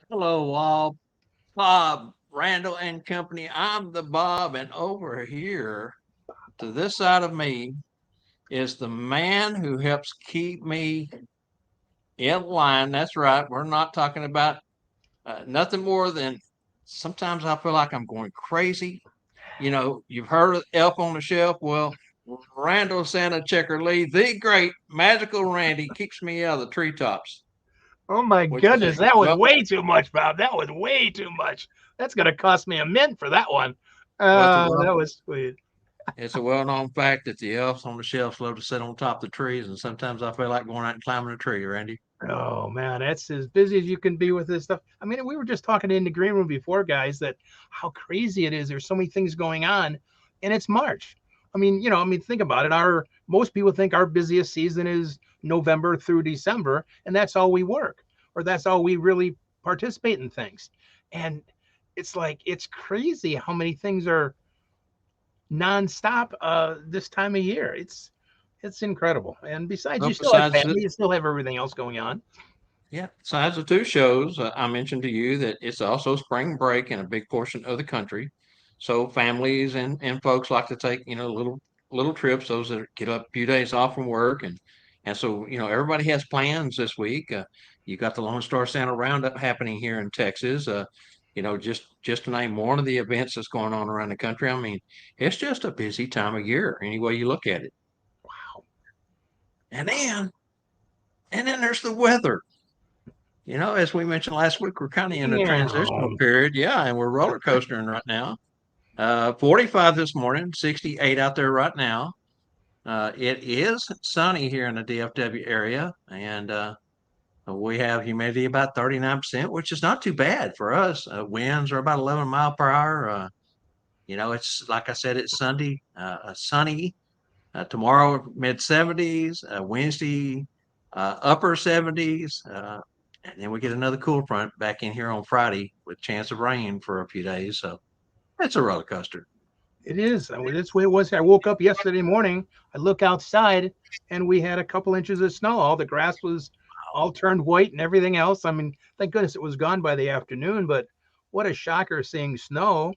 Hello, all. Bob, Randall and Company. I'm the Bob, and over here to this side of me is the man who helps keep me in line. That's right. We're not talking about nothing more than sometimes I feel like I'm going crazy. You've heard of Elf on the Shelf. Well, Randall Santa Checker Lee, the great magical Randy, keeps me out of the treetops, Oh my which is goodness, that was well, way too much, Bob. That was way too much. That's gonna cost me a mint for that one. well, it's a well That was sweet. It's a well-known fact that the elves on the shelves love to sit on top of the trees, and sometimes I feel like going out and climbing a tree, Randy. Oh man, that's as busy as you can be with this stuff. I mean, we were just talking in the green room before, guys, that how crazy it is. There's so many things going on, and it's March. Think about it. Our most people think our busiest season is November through December, and that's all we work, or that's all we really participate in things. And it's like it's crazy how many things are nonstop this time of year. It's incredible. And besides, Well, you still have besides the family, you still have everything else going on. yeah, besides the two shows, I mentioned to you that it's also spring break in a big portion of the country, so families and folks like to take little trips. Those that get a few days off from work, and so everybody has plans this week. You got the Lone Star Santa Roundup happening here in Texas. Just to name one of the events that's going on around the country. I mean, it's just a busy time of year, any way you look at it. Wow. And then there's the weather. As we mentioned last week, we're kind of in a Yeah. transitional period. Yeah, and we're roller coastering right now. 45 this morning, 68 out there right now. It is sunny here in the DFW area, and we have humidity about 39%, which is not too bad for us. Winds are about 11 mile per hour. It's like I said, it's Sunday, sunny. Tomorrow, mid 70s. Wednesday, upper 70s. And then we get another cool front back in here on Friday with chance of rain for a few days. So it's a roller coaster. It is. That's the way it was. I woke up yesterday morning. I look outside, and we had a couple inches of snow. All the grass was all turned white and everything else. I mean, thank goodness it was gone by the afternoon. But what a shocker seeing snow.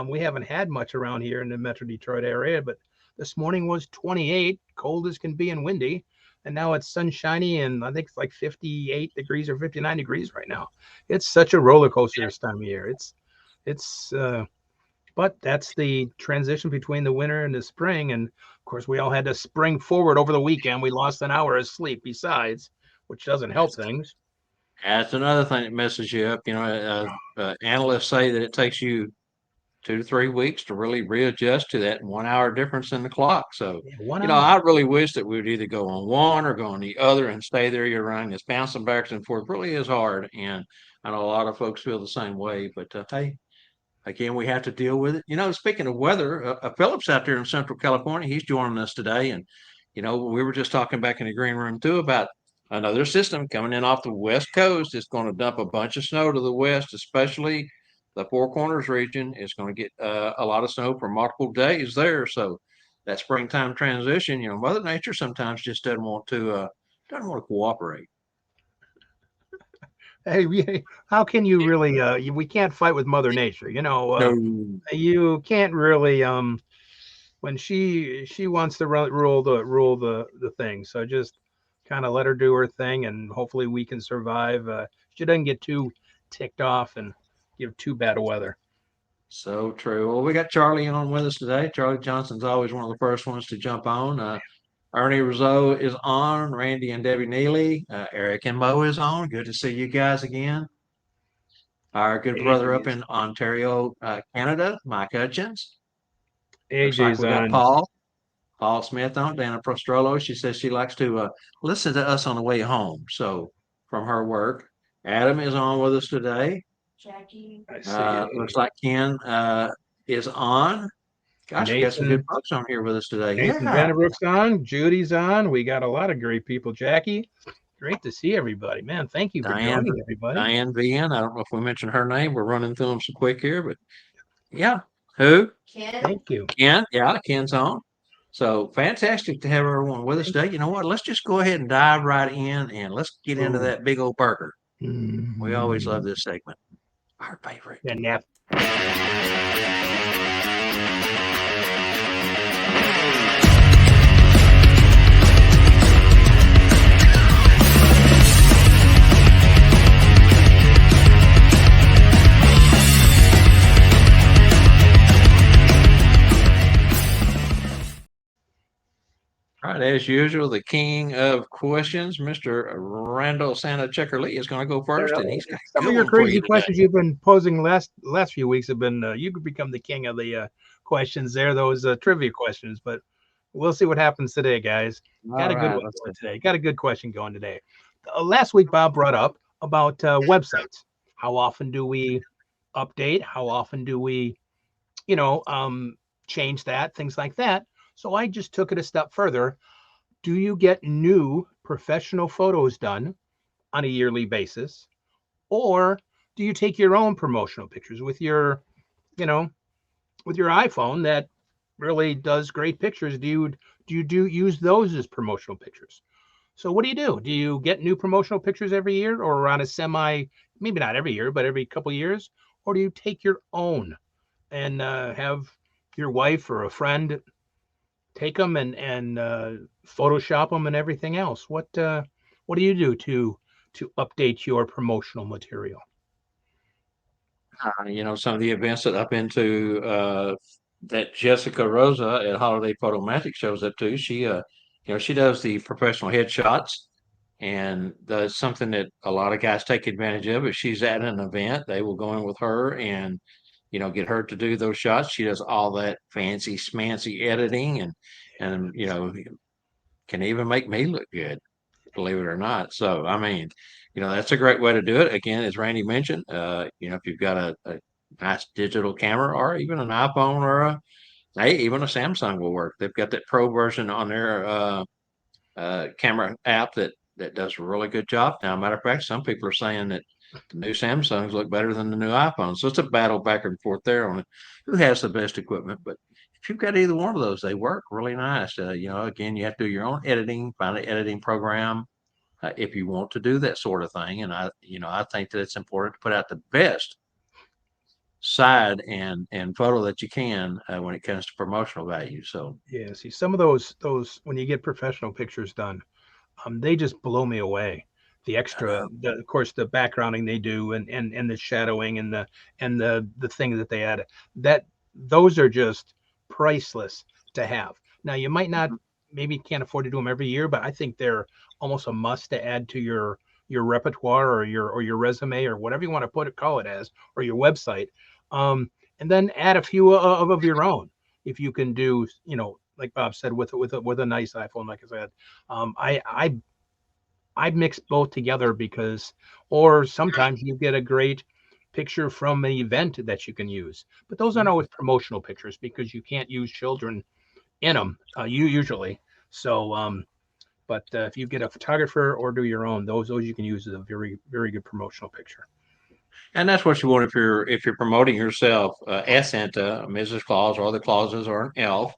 We haven't had much around here in the Metro Detroit area, but this morning was 28, cold as can be and windy. And now it's sunshiny, and I think it's like 58 degrees or 59 degrees right now. It's such a roller coaster this time of year. It's but that's the transition between the winter and the spring. And of course, we all had to spring forward over the weekend. We lost an hour of sleep besides, which doesn't help things. That's another thing that messes you up. Analysts say that it takes you 2 to 3 weeks to really readjust to that 1 hour difference in the clock. So, Yeah, 1 hour. I really wish that we would either go on one or go on the other and stay there year round. This bouncing back and forth really is hard. And I know a lot of folks feel the same way, but hey, again, we have to deal with it. Speaking of weather, Phillips out there in Central California, he's joining us today. And, we were just talking back in the green room too about another system coming in off the West Coast. It's going to dump a bunch of snow to the west, especially the Four Corners region is going to get a lot of snow for multiple days there. So that springtime transition, Mother Nature sometimes just doesn't want to cooperate. Hey, how can you really? We can't fight with Mother Nature. No, You can't really. When she wants to rule the thing, so just kind of let her do her thing, and hopefully we can survive. She doesn't get too ticked off and give too bad weather. so true. Well, we got Charlie on with us today. Charlie Johnson's always one of the first ones to jump on. Ernie Rizzo is on. Randy and Debbie Neely. Eric and Mo is on. Good to see you guys again. Our good brother up AJ's in Ontario, Canada, Mike Hutchins. Looks like AJ's we got on. Paul Smith on. Dana Prostrollo. She says she likes to listen to us on the way home. So from her work, Adam is on with us today. I see. Looks like Ken is on. Gosh, we got some good Nathan folks on here with us today. Nathan Yeah. Vanderbrook's on. Judy's on. We got a lot of great people. Jackie, great to see everybody. Man, thank you for Diane joining everybody. Diane VN. I don't know if we mentioned her name. We're running through them so quick here, but yeah. Who? Thank you. Ken. Yeah, Ken's on. So fantastic to have everyone with us Thank today. You know what? Let's just go ahead and dive right in and let's get into you. that big old burger. We always love this segment. Our favorite. Yeah, nap. All right, as usual, the king of questions, Mr. Randall Santa Checker Lee, is going to go first, and he's got a Some of good your one for you crazy today. questions you've been posing last few weeks have been you could become the king of the questions there, those trivia questions. But we'll see what happens today, guys. Got All a good right, one let's going see. today. Got a good question going today. Last week, Bob brought up about websites. How often do we update? How often do we, you know, change that? Things like that. So I just took it a step further. Do you get new professional photos done on a yearly basis? Or do you take your own promotional pictures with your, you know, with your iPhone that really does great pictures? Do you use those as promotional pictures? So what do you do? Do you get new promotional pictures every year or on a semi, maybe not every year, but every couple of years? Or do you take your own and have your wife or a friend take them and Photoshop them and everything else? What do you do to update your promotional material? Some of the events that I've been to that Jessica Rosa at Holiday Photo Magic shows up to. She does the professional headshots, and that's something that a lot of guys take advantage of. If she's at an event, they will go in with her and get her to do those shots. She does all that fancy smancy editing and can even make me look good, believe it or not. So, I mean, that's a great way to do it. Again, as Randy mentioned, if you've got a nice digital camera or even an iPhone or hey, even a Samsung will work. They've got that pro version on their camera app that does a really good job. Now, matter of fact, some people are saying that the new Samsungs look better than the new iPhones. So it's a battle back and forth there on who has the best equipment. But if you've got either one of those, they work really nice. Again, you have to do your own editing, find an editing program if you want to do that sort of thing. And I think that it's important to put out the best side and photo that you can when it comes to promotional value. So Yeah, see, some of those when you get professional pictures done, they just blow me away. The extra, of course, the backgrounding they do, and the shadowing and the things that they add, that those are just priceless to have. Now, you might not, maybe can't afford to do them every year, but I think they're almost a must to add to your repertoire or your resume or whatever you want to call it as, or your website. And then add a few of your own if you can do, like Bob said, with a nice iPhone. Like I said, I mix both together because, or sometimes you get a great picture from an event that you can use, but those aren't always promotional pictures because you can't use children in them. You usually. So, but if you get a photographer or do your own, those you can use as a very very good promotional picture. and that's what you want if you're promoting yourself as Santa, Mrs. Claus, or the Clauses, or an elf.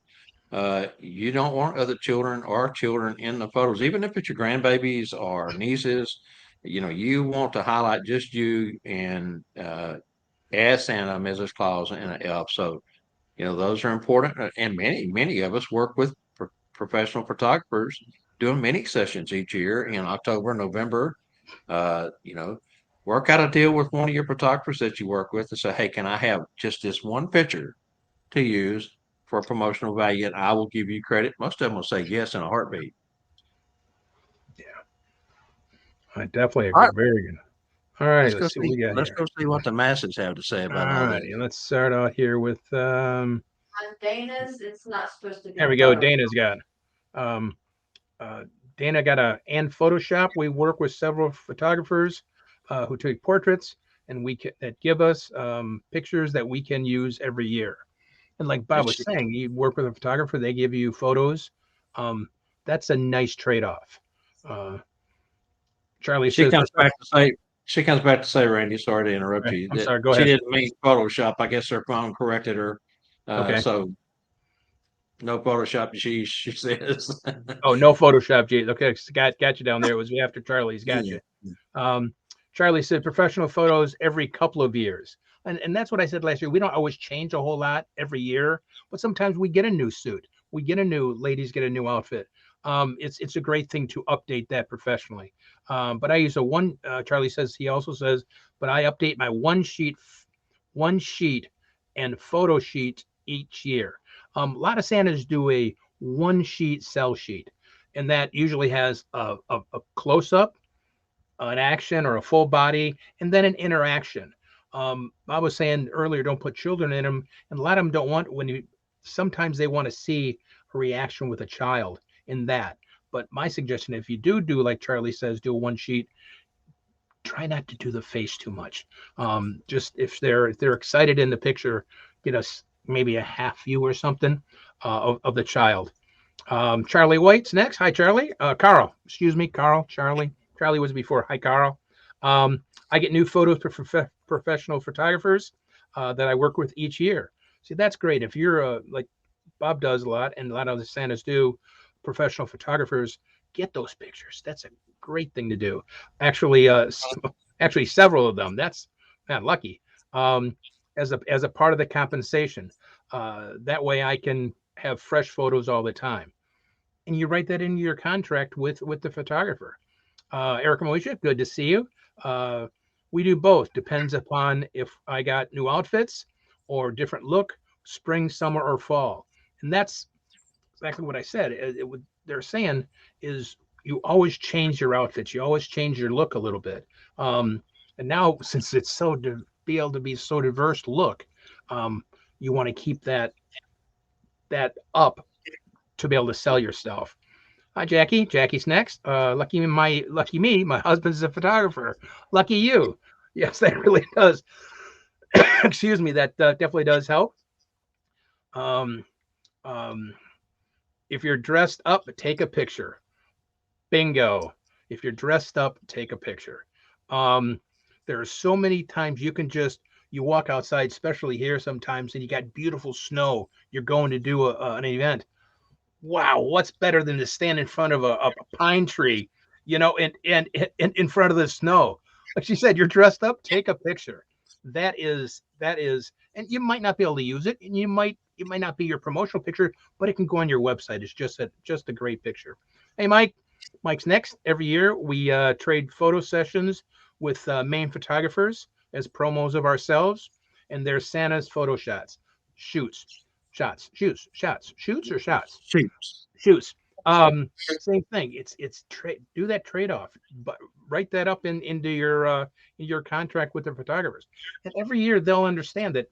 You don't want other children or children in the photos, even if it's your grandbabies or nieces. You want to highlight just you and as Santa, Mrs. Claus, and an elf. So those are important, and many of us work with professional photographers doing mini sessions each year in October, November. Uh, you know, work out a deal with one of your photographers that you work with and say, "Hey, can I have just this one picture to use for promotional value, and I will give you credit." Most of them will say yes in a heartbeat. Yeah, I definitely All agree. right, Very good. All righty, let's go let's see what see. we got Let's here. go see what the masses have to say All about all this. righty, let's start out here with On Dana's, it's not supposed to there be we go. photo. Dana's got um Dana got and Photoshop. We work with several photographers who take portraits and that give us pictures that we can use every year. And like And Bob was saying, you work with a photographer, they give you photos. Um, that's a nice trade-off. Uh, Charlie she says, comes back to say, Randy, sorry to interrupt you, I'm that sorry, go she ahead. didn't mean Photoshop. I guess her phone corrected her. Okay. So no Photoshop, she says. Oh, no Photoshop, Jay. Okay, got you down there. It was after Charlie's. Got Yeah. you. Um, Charlie said professional photos every couple of years. And that's what I said last year. We don't always change a whole lot every year, but sometimes we get a new suit. We get a new ladies get a new outfit. It's a great thing to update that professionally. But I use a one. Charlie says he also says, but I update my one sheet and photo sheet each year. A lot of Santas do a one sheet sell sheet, and that usually has a close up, an action or a full body, and then an interaction. I was saying earlier, don't put children in them, and a lot of them don't want when you. Sometimes they want to see a reaction with a child in that. But my suggestion, if you do like Charlie says, do a one sheet. Try not to do the face too much. Just if they're excited in the picture, get us maybe a half view or something of the child. Charlie White's next. Hi, Charlie. Carl. Excuse me, Carl. Charlie. Charlie was before. Hi, Carl. I get new photos for professional photographers that I work with each year. See, that's great. If you're like Bob does a lot, and a lot of the Santas do, professional photographers get those pictures. That's a great thing to do. Actually, actually, several of them. That's not lucky. As a part of the compensation, that way I can have fresh photos all the time, and you write that into your contract with the photographer. Erica Moisha, good to see you. We do both. Depends upon if I got new outfits or different look, spring, summer, or fall. And that's exactly what I said. They're saying is you always change your outfits. You always change your look a little bit. And now, since it's so to be able to be so diverse look, you want to keep that up to be able to sell yourself. Hi, Jackie. Jackie's next. Lucky me. My husband's a photographer. Lucky you. Yes, that really does. Excuse me. That definitely does help. Um, um, if you're dressed up, take a picture. Bingo. If you're dressed up, take a picture. There are so many times you walk outside, especially here sometimes, and you got beautiful snow. You're going to do an event. Wow, what's better than to stand in front of a pine tree, and in front of the snow? Like she said, you're dressed up, take a picture. That is, and you might not be able to use it, and it might not be your promotional picture, but it can go on your website. It's just a great picture. Hey, Mike. Mike's next. Every year we trade photo sessions with main photographers as promos of ourselves, and there's Santa's photo shots, shoots, shoots, or shots, Shoots. shoots. Same thing. It's do that trade off, but write that up into your contract with the photographers, and every year they'll understand that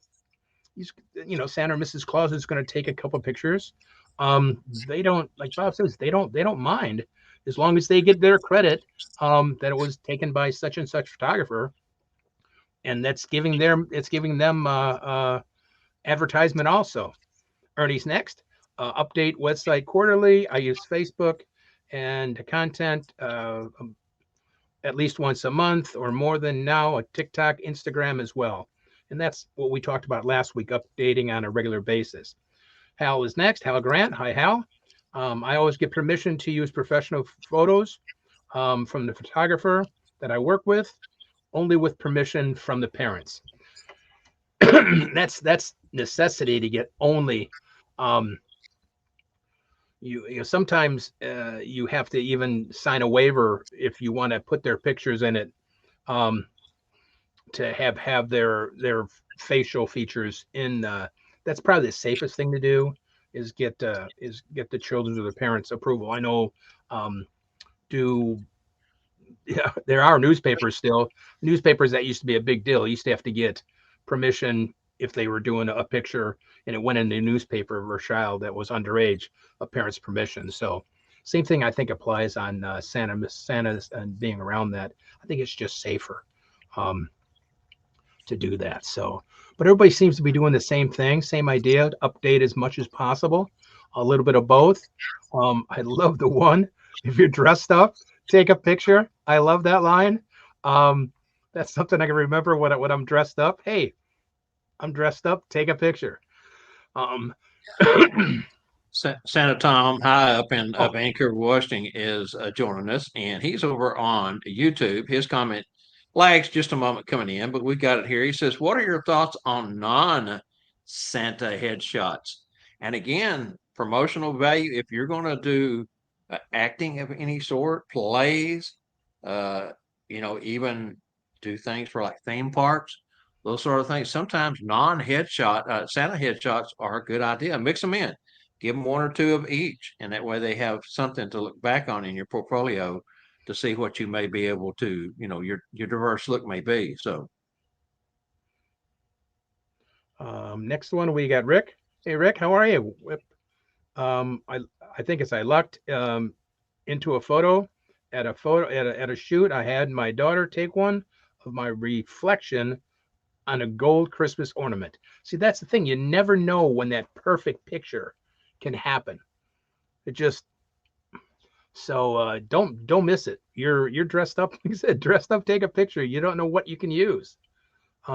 Santa or Mrs. Claus is going to take a couple pictures. They don't, like Bob says, they don't mind as long as they get their credit that it was taken by such and such photographer, and it's giving them advertisement also. Ernie's next. Update website quarterly. I use Facebook and content at least once a month or more than now. A TikTok, Instagram as well. And that's what we talked about last week, updating on a regular basis. Hal is next. Hal Grant. Hi, Hal. I always get permission to use professional photos from the photographer that I work with, only with permission from the parents. That's necessity to get only. Sometimes you have to even sign a waiver if you want to put their pictures in it, to have their facial features in. That's probably the safest thing to do is get the children's or the parents' approval. I know there are newspapers still. Newspapers, that used to be a big deal. You used to have to get permission if they were doing a picture and it went in the newspaper of a child that was underage, a parent's permission. So same thing I think applies on Santa and being around that. I think it's just safer to do that. So, but everybody seems to be doing the same thing, same idea, update as much as possible, a little bit of both. I love the one, if you're dressed up, take a picture. I love that line. That's something I can remember when I'm dressed up. Hey, I'm dressed up, take a picture. Santa Tom High up in Vancouver, Washington is joining us, and he's over on YouTube. His comment lags just a moment coming in, but we got it here. He says, "What are your thoughts on non-Santa headshots?" And again, promotional value. If you're going to do acting of any sort, plays, uh, even do things for like theme parks, those sort of things. Sometimes non-headshot Santa headshots are a good idea. Mix them in, give them one or two of each, and that way they have something to look back on in your portfolio to see what you may be able to, your diverse look may be. So Next one we got Rick. Hey Rick, how are you? I think I lucked into a photo at a shoot. I had my daughter take one of my reflection on a gold Christmas ornament. See, that's the thing. You never know when that perfect picture can happen. It just so don't miss it. You're dressed up. Like I said, dressed up. Take a picture. You don't know what you can use.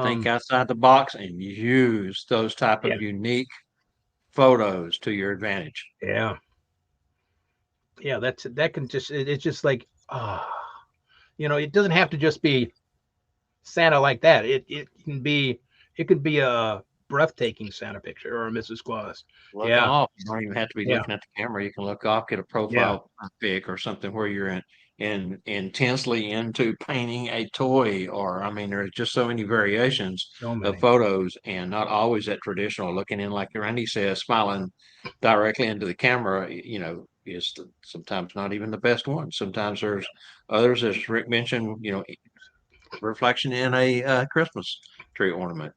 think outside the box and use those type Yeah, of unique photos to your advantage. yeah, yeah. That can just it's just like it doesn't have to just be Santa like that. It could be a breathtaking Santa picture or a Mrs. Claus. Look Yeah, off. You don't even have to be yeah, looking at the camera. You can look off, get a yeah. profile pic or something where you're intensely into painting a toy, or I mean, there's just so many variations So of many. photos, and not always that traditional looking in, like Randy says, smiling directly into the camera. Is sometimes not even the best one. Sometimes there's others, as Rick mentioned. Reflection in a Christmas tree ornament.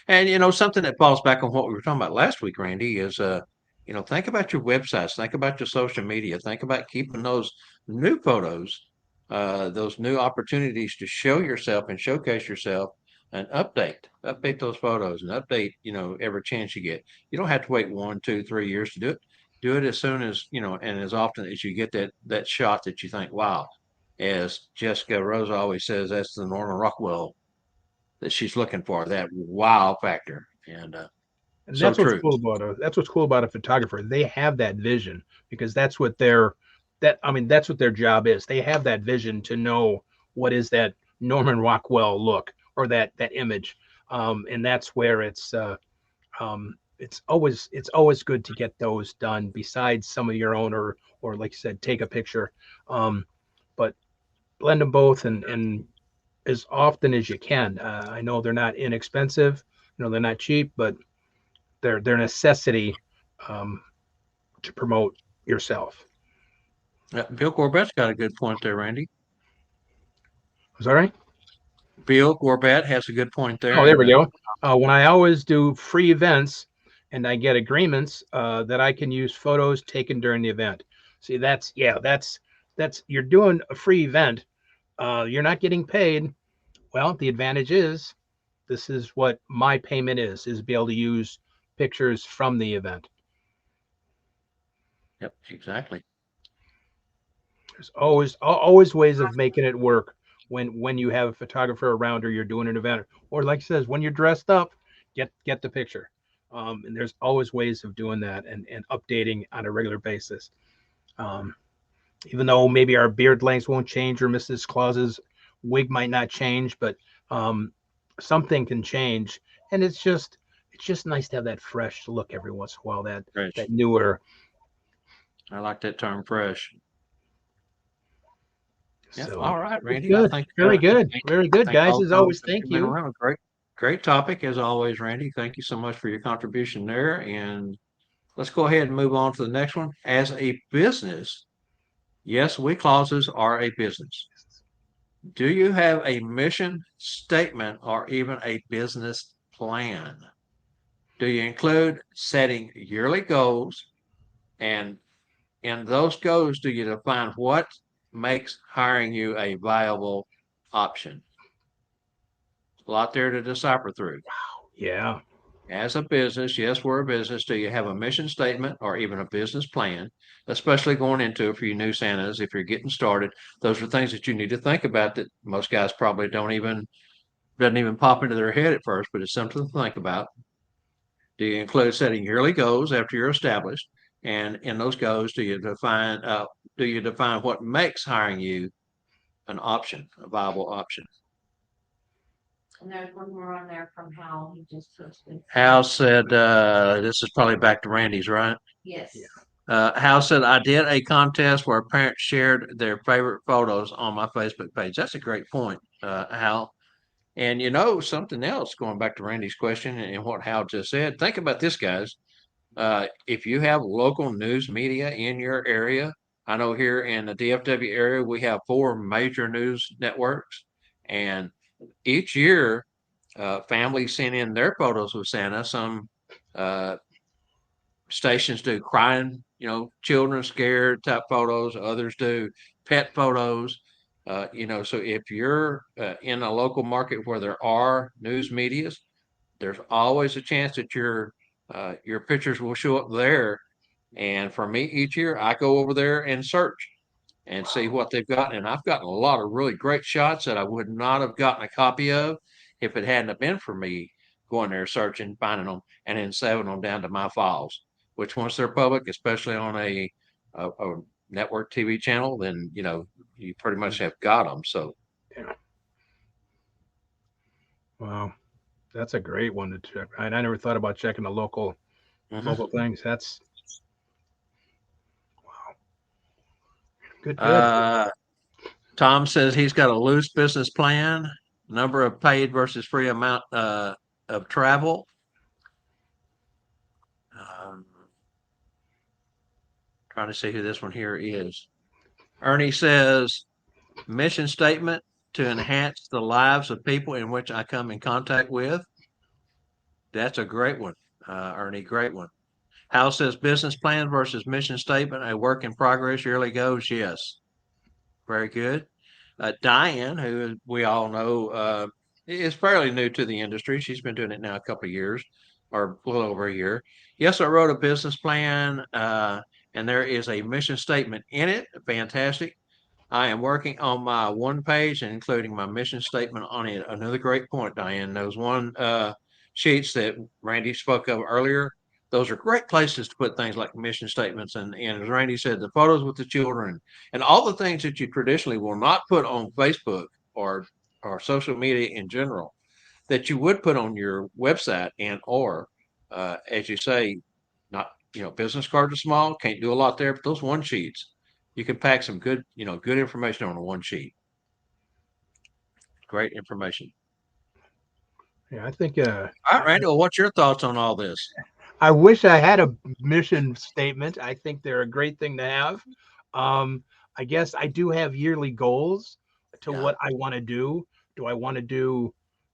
And something that falls back on what we were talking about last week, Randy, is think about your websites, think about your social media, think about keeping those new photos, those new opportunities to show yourself and showcase yourself, and update those photos, and update every chance you get. You don't have to wait 1, 2, 3 years to do it. Do it as soon as and as often as you get that shot that you think, wow. As Jessica Rosa always says, that's the Norman Rockwell that she's looking for, that wow factor. And And so that's what's true. cool about a photographer. They have that vision because that's what their job is. They have that vision to know what is that Norman Rockwell look or that image. And that's where it's always good to get those done besides some of your own or like you said, take a picture. But blend them both and as often as you can. I know they're not inexpensive, they're not cheap, but they're necessity um, to promote yourself. Bill Gorbat's got a good point there, Randy. Is that right? Bill Gorbat has a good point there. Oh, there And we go. When I always do free events and I get agreements that I can use photos taken during the event. See, that's you're doing a free event. You're not getting paid. Well, the advantage is this is what my payment is be able to use pictures from the event. yep, exactly. There's always ways of making it work when you have a photographer around or you're doing an event or like it says when you're dressed up, get the picture. And there's always ways of doing that and updating on a regular basis. Um, Even though maybe our beard lengths won't change or Mrs. Claus's wig might not change, but um, something can change, and it's just nice to have that fresh look every once in a while. That Fresh. that newer. I like that term, fresh. Yeah. So All right, it's Randy. I good, think very good, very I good, think guys. all As topics always, have thank been you. around. Great topic as always, Randy. Thank you so much for your contribution there. And let's go ahead and move on to the next one. As a business, yes, we clauses are a business. Do you have a mission statement or even a business plan? Do you include setting yearly goals? And in those goals, do you define what makes hiring you a viable option? A lot there to decipher through. Yeah. As a business, yes, we're a business. Do you have a mission statement or even a business plan? Especially going into it for you new Santas, if you're getting started, those are things that you need to think about that most guys probably doesn't even pop into their head at first, but it's something to think about. Do you include setting yearly goals after you're established? And in those goals, do you define what makes hiring you an option, a viable option? And there's one more on there from Hal, he just posted. Hal said, this is probably back to Randy's, right? Yes. Yeah. Hal said, I did a contest where parents shared their favorite photos on my Facebook page. That's a great point, Hal. And something else, going back to Randy's question and what Hal just said, think about this, guys. If you have local news media in your area, I know here in the DFW area, we have 4 major news networks. And each year, families send in their photos with Santa. Some stations do crying, children scared type photos. Others do pet photos. So if you're in a local market where there are news medias, there's always a chance that your pictures will show up there. And for me, each year I go over there and search and see what they've got. And I've gotten a lot of really great shots that I would not have gotten a copy of if it hadn't have been for me going there searching, finding them, and then saving them down to my files. Which once they're public, especially on a network TV channel, then you pretty much have got them. So Yeah. Wow, that's a great one to check. I never thought about checking the local things. That's wow. Good. Tom says he's got a loose business plan, number of paid versus free amount of travel. Trying to see who this one here is. Ernie says, mission statement to enhance the lives of people in which I come in contact with. That's a great one, Ernie. Great one. Hal says business plan versus mission statement, a work in progress, yearly goes. Yes. Very good. Diane, who we all know is fairly new to the industry. She's been doing it now a couple of years or a little over a year. Yes, I wrote a business plan and there is a mission statement in it. Fantastic. I am working on my one page and including my mission statement on it. Another great point, Diane. Those one sheets that Randy spoke of earlier, those are great places to put things like mission statements. And as Randy said, the photos with the children and all the things that you traditionally will not put on Facebook or social media in general that you would put on your website or as you say, not business cards are small, can't do a lot there, but those one sheets you can pack some good good information on a one sheet. Great information. Yeah, I think. All right, Randall, what's your thoughts on all this? I wish I had a mission statement. I think they're a great thing to have. I guess I do have yearly goals to what I want to do. Do I want to do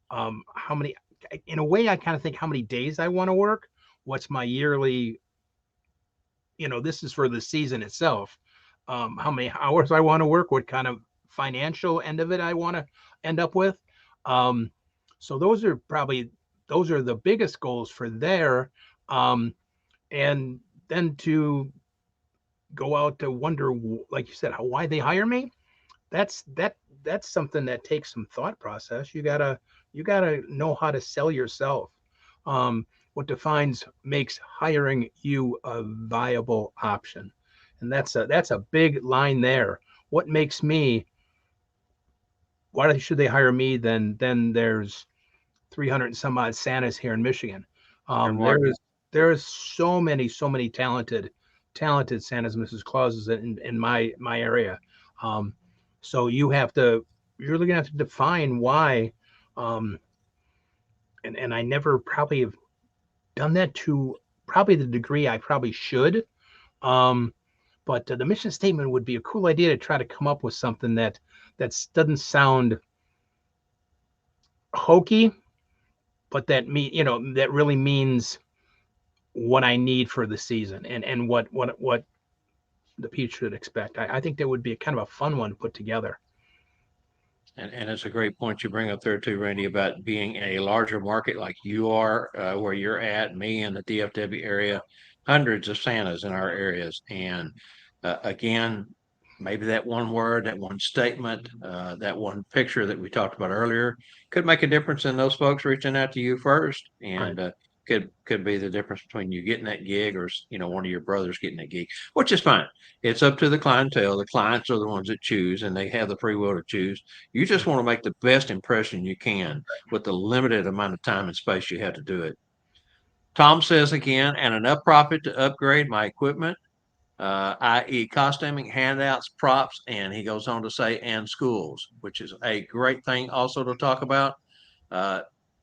how many? In a way, I kind of think how many days I want to work. What's my yearly? This is for the season itself. How many hours I want to work? What kind of financial end of it I want to end up with? So those are the biggest goals for there. And then to go out to wonder, like you said, why they hire me. That's something that takes some thought process. You gotta know how to sell yourself. What makes hiring you a viable option, and that's a big line there. What makes me? Why should they hire me? Then there's 300 and some odd Santas here in Michigan. There is so many talented Santas, Mrs. Clauses in my area. So you're really gonna have to define why. And I never probably have done that to probably the degree I probably should. But the mission statement would be a cool idea to try to come up with something that doesn't sound hokey, but that really means what I need for the season and what the people should expect. I think that would be kind of a fun one to put together. And it's a great point you bring up there too, Randy, about being in a larger market like you are, where you're at, me in the DFW area, hundreds of Santas in our areas. And again, maybe that one word, that one statement, that one picture that we talked about earlier could make a difference in those folks reaching out to you first. And could be the difference between you getting that gig or one of your brothers getting that gig, which is fine. It's up to the clientele. The clients are the ones that choose, and they have the free will to choose. You just want to make the best impression you can with the limited amount of time and space you have to do it. Tom says again, and enough profit to upgrade my equipment, i.e., costuming, handouts, props, and he goes on to say, and schools, which is a great thing also to talk about. Uh,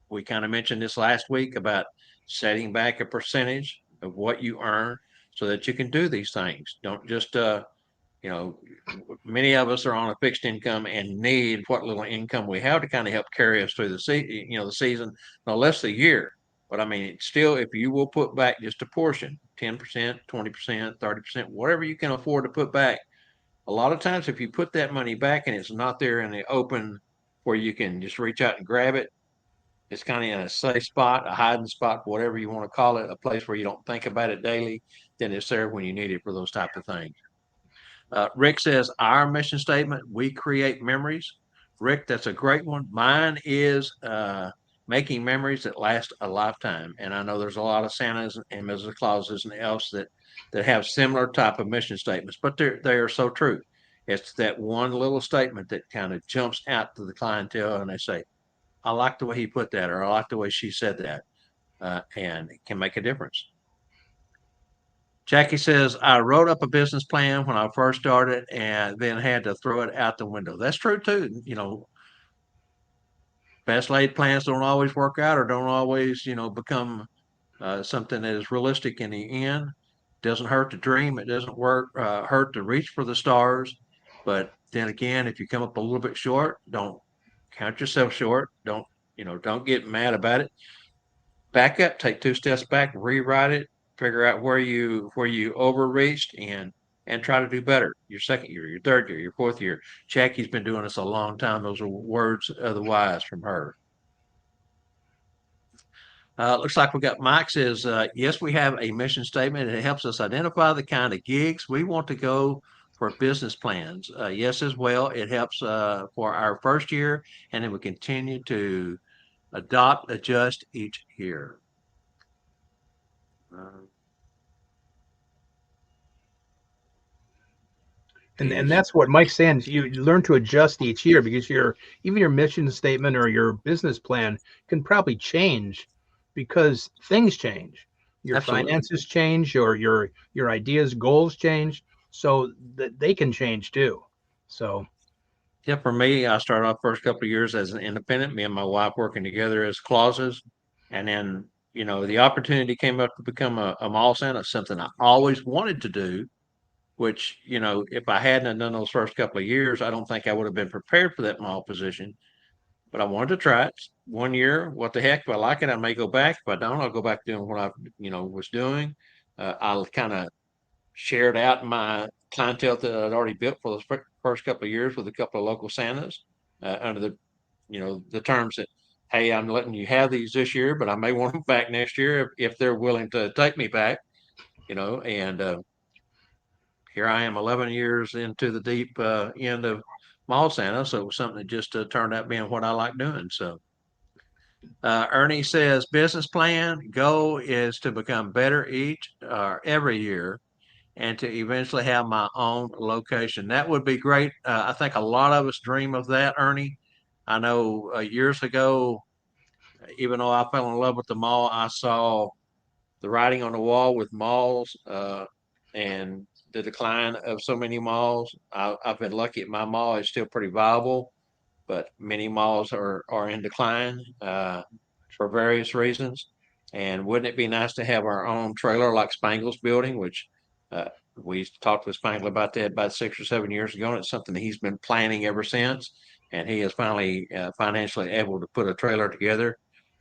we kind of mentioned this last week about setting back a percentage of what you earn so that you can do these things. Don't just, many of us are on a fixed income and need what little income we have to kind of help carry us through the season, no less the year. But I mean, still, if you will put back just a portion, 10%, 20%, 30%, whatever you can afford to put back, a lot of times if you put that money back and it's not there in the open where you can just reach out and grab it, it's kind of in a safe spot, a hiding spot, whatever you want to call it, a place where you don't think about it daily, then it's there when you need it for those type of things. Rick says, our mission statement, we create memories. Rick, that's a great one. Mine is making memories that last a lifetime. And I know there's a lot of Santas and Mrs. Clauses and elves that have similar type of mission statements, but they are so true. It's that one little statement that kind of jumps out to the clientele and they say, I like the way he put that, or I like the way she said that, and it can make a difference. Jackie says, I wrote up a business plan when I first started and then had to throw it out the window. That's true too. Best laid plans don't always work out or don't always, become something that is realistic in the end. Doesn't hurt to dream. It doesn't hurt to reach for the stars. But then again, if you come up a little bit short, don't count yourself short. Don't get mad about it. Back up, take 2 steps back, rewrite it, figure out where you overreached and try to do better. Your second year, your third year, your fourth year. Jackie's been doing this a long time. Those are words of the wise from her. Looks like we got Mike says, yes, we have a mission statement. It helps us identify the kind of gigs we want to go for business plans. Yes, as well. It helps for our first year, and then we continue to adopt, adjust each year. And that's what Mike's saying. You learn to adjust each year because even your mission statement or your business plan can probably change because things change. Your Absolutely. finances change, your ideas, goals change, so that they can change too. So Yeah, for me, I started off first couple of years as an independent, me and my wife working together as clauses. And then, the opportunity came up to become a mall Santa, something I always wanted to do, which, if I hadn't done those first couple of years, I don't think I would have been prepared for that mall position. But I wanted to try it 1 year. What the heck? If I like it, I may go back. If I don't, I'll go back doing what I, was doing. I'll kind of shared out my clientele that I'd already built for those first couple of years with a couple of local Santas under the terms that, hey, I'm letting you have these this year, but I may want them back next year if they're willing to take me back, and here I am 11 years into the deep end of mall Santa. So it was something that just turned out being what I like doing. So Ernie says business plan goal is to become better every year and to eventually have my own location. That would be great. I think a lot of us dream of that, Ernie. I know years ago, even though I fell in love with the mall, I saw the writing on the wall with malls and the decline of so many malls. I've been lucky at my mall is still pretty viable, but many malls are in decline for various reasons. And wouldn't it be nice to have our own trailer like Spangle's building, which uh, we talked with Spangle about that about 6 or 7 years ago, and it's something that he's been planning ever since. And he is finally financially able to put a trailer together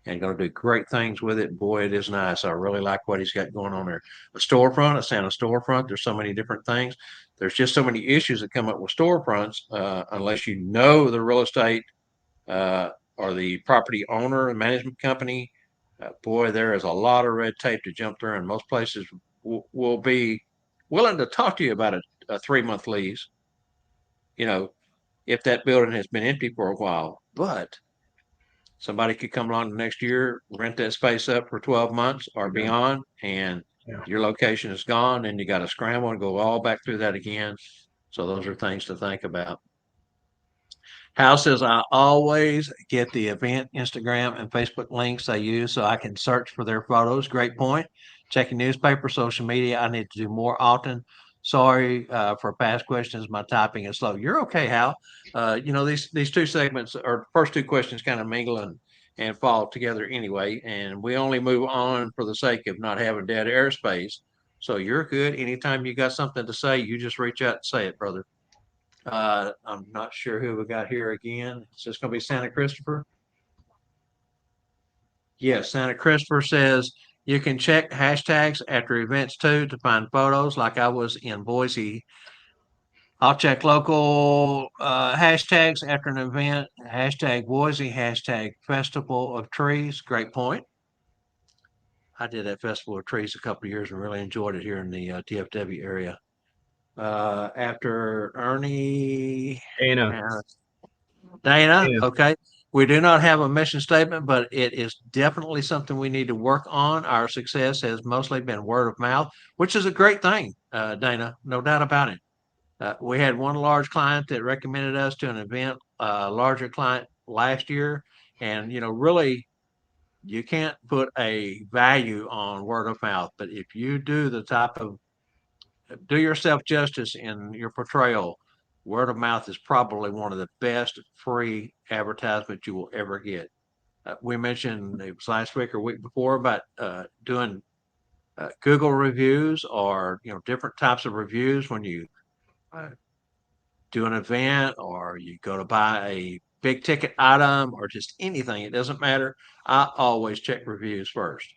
and going to do great things with it. Boy, it is nice. I really like what he's got going on there. A storefront, a Santa storefront. There's so many different things. There's just so many issues that come up with storefronts unless you know the real estate uh, or the property owner and management company. Boy, there is a lot of red tape to jump through, and most places will be willing to talk to you about a 3 month lease. You know, if that building has been empty for a while, but somebody could come along the next year, rent that space up for 12 months or Yeah. beyond, and Yeah. your location is gone, and you got to scramble and go all back through that again. So those are things to think about. Hal says, I always get the event Instagram and Facebook links they use so I can search for their photos. Great point. Checking newspaper, social media. I need to do more often. Sorry for past questions. My typing is slow. You're okay, Hal. These two segments or first two questions kind of mingle and fall together anyway. And we only move on for the sake of not having dead airspace. So you're good. Anytime you got something to say, you just reach out and say it, brother. I'm not sure who we got here again. Is this going to be Santa Christopher? Yes, Santa Christopher says you can check hashtags after events too to find photos. Like I was in Boise. I'll check local hashtags after an event. Hashtag Boise, hashtag Festival of Trees. Great point. I did that Festival of Trees a couple of years and really enjoyed it here in the DFW area. After Ernie. Dana. Dana, Yeah. okay. We do not have a mission statement, but it is definitely something we need to work on. Our success has mostly been word of mouth, which is a great thing, Dana, no doubt about it. We had one large client that recommended us to an event, a larger client last year. And, really, you can't put a value on word of mouth, but if you do yourself justice in your portrayal, word of mouth is probably one of the best free advertisements you will ever get. We mentioned it was last week or week before about doing Google reviews or different types of reviews when you uh, do an event or you go to buy a big ticket item or just anything. It doesn't matter. I always check reviews first.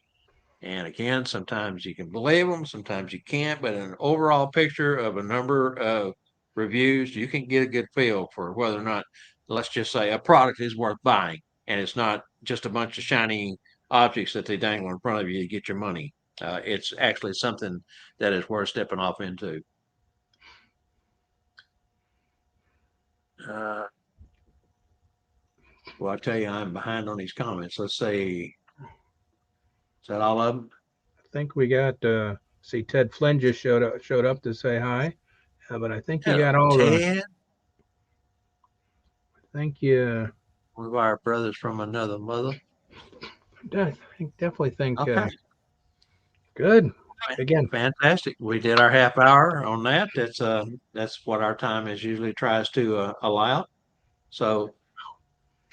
And again, sometimes you can believe them, sometimes you can't, but an overall picture of a number of reviews, you can get a good feel for whether or not, let's just say, a product is worth buying and it's not just a bunch of shiny objects that they dangle in front of you to get your money. It's actually something that is worth stepping off into. Well, I tell you, I'm behind on these comments. Let's say, is that all of them? I think we got see Ted Flynn just showed up to say hi. But I think you Hello, got all the Ted. thank you. One of our brothers from another mother. Definitely think Okay. good. Again, Fantastic. We did our half hour on that. That's what our time is usually tries to allow. So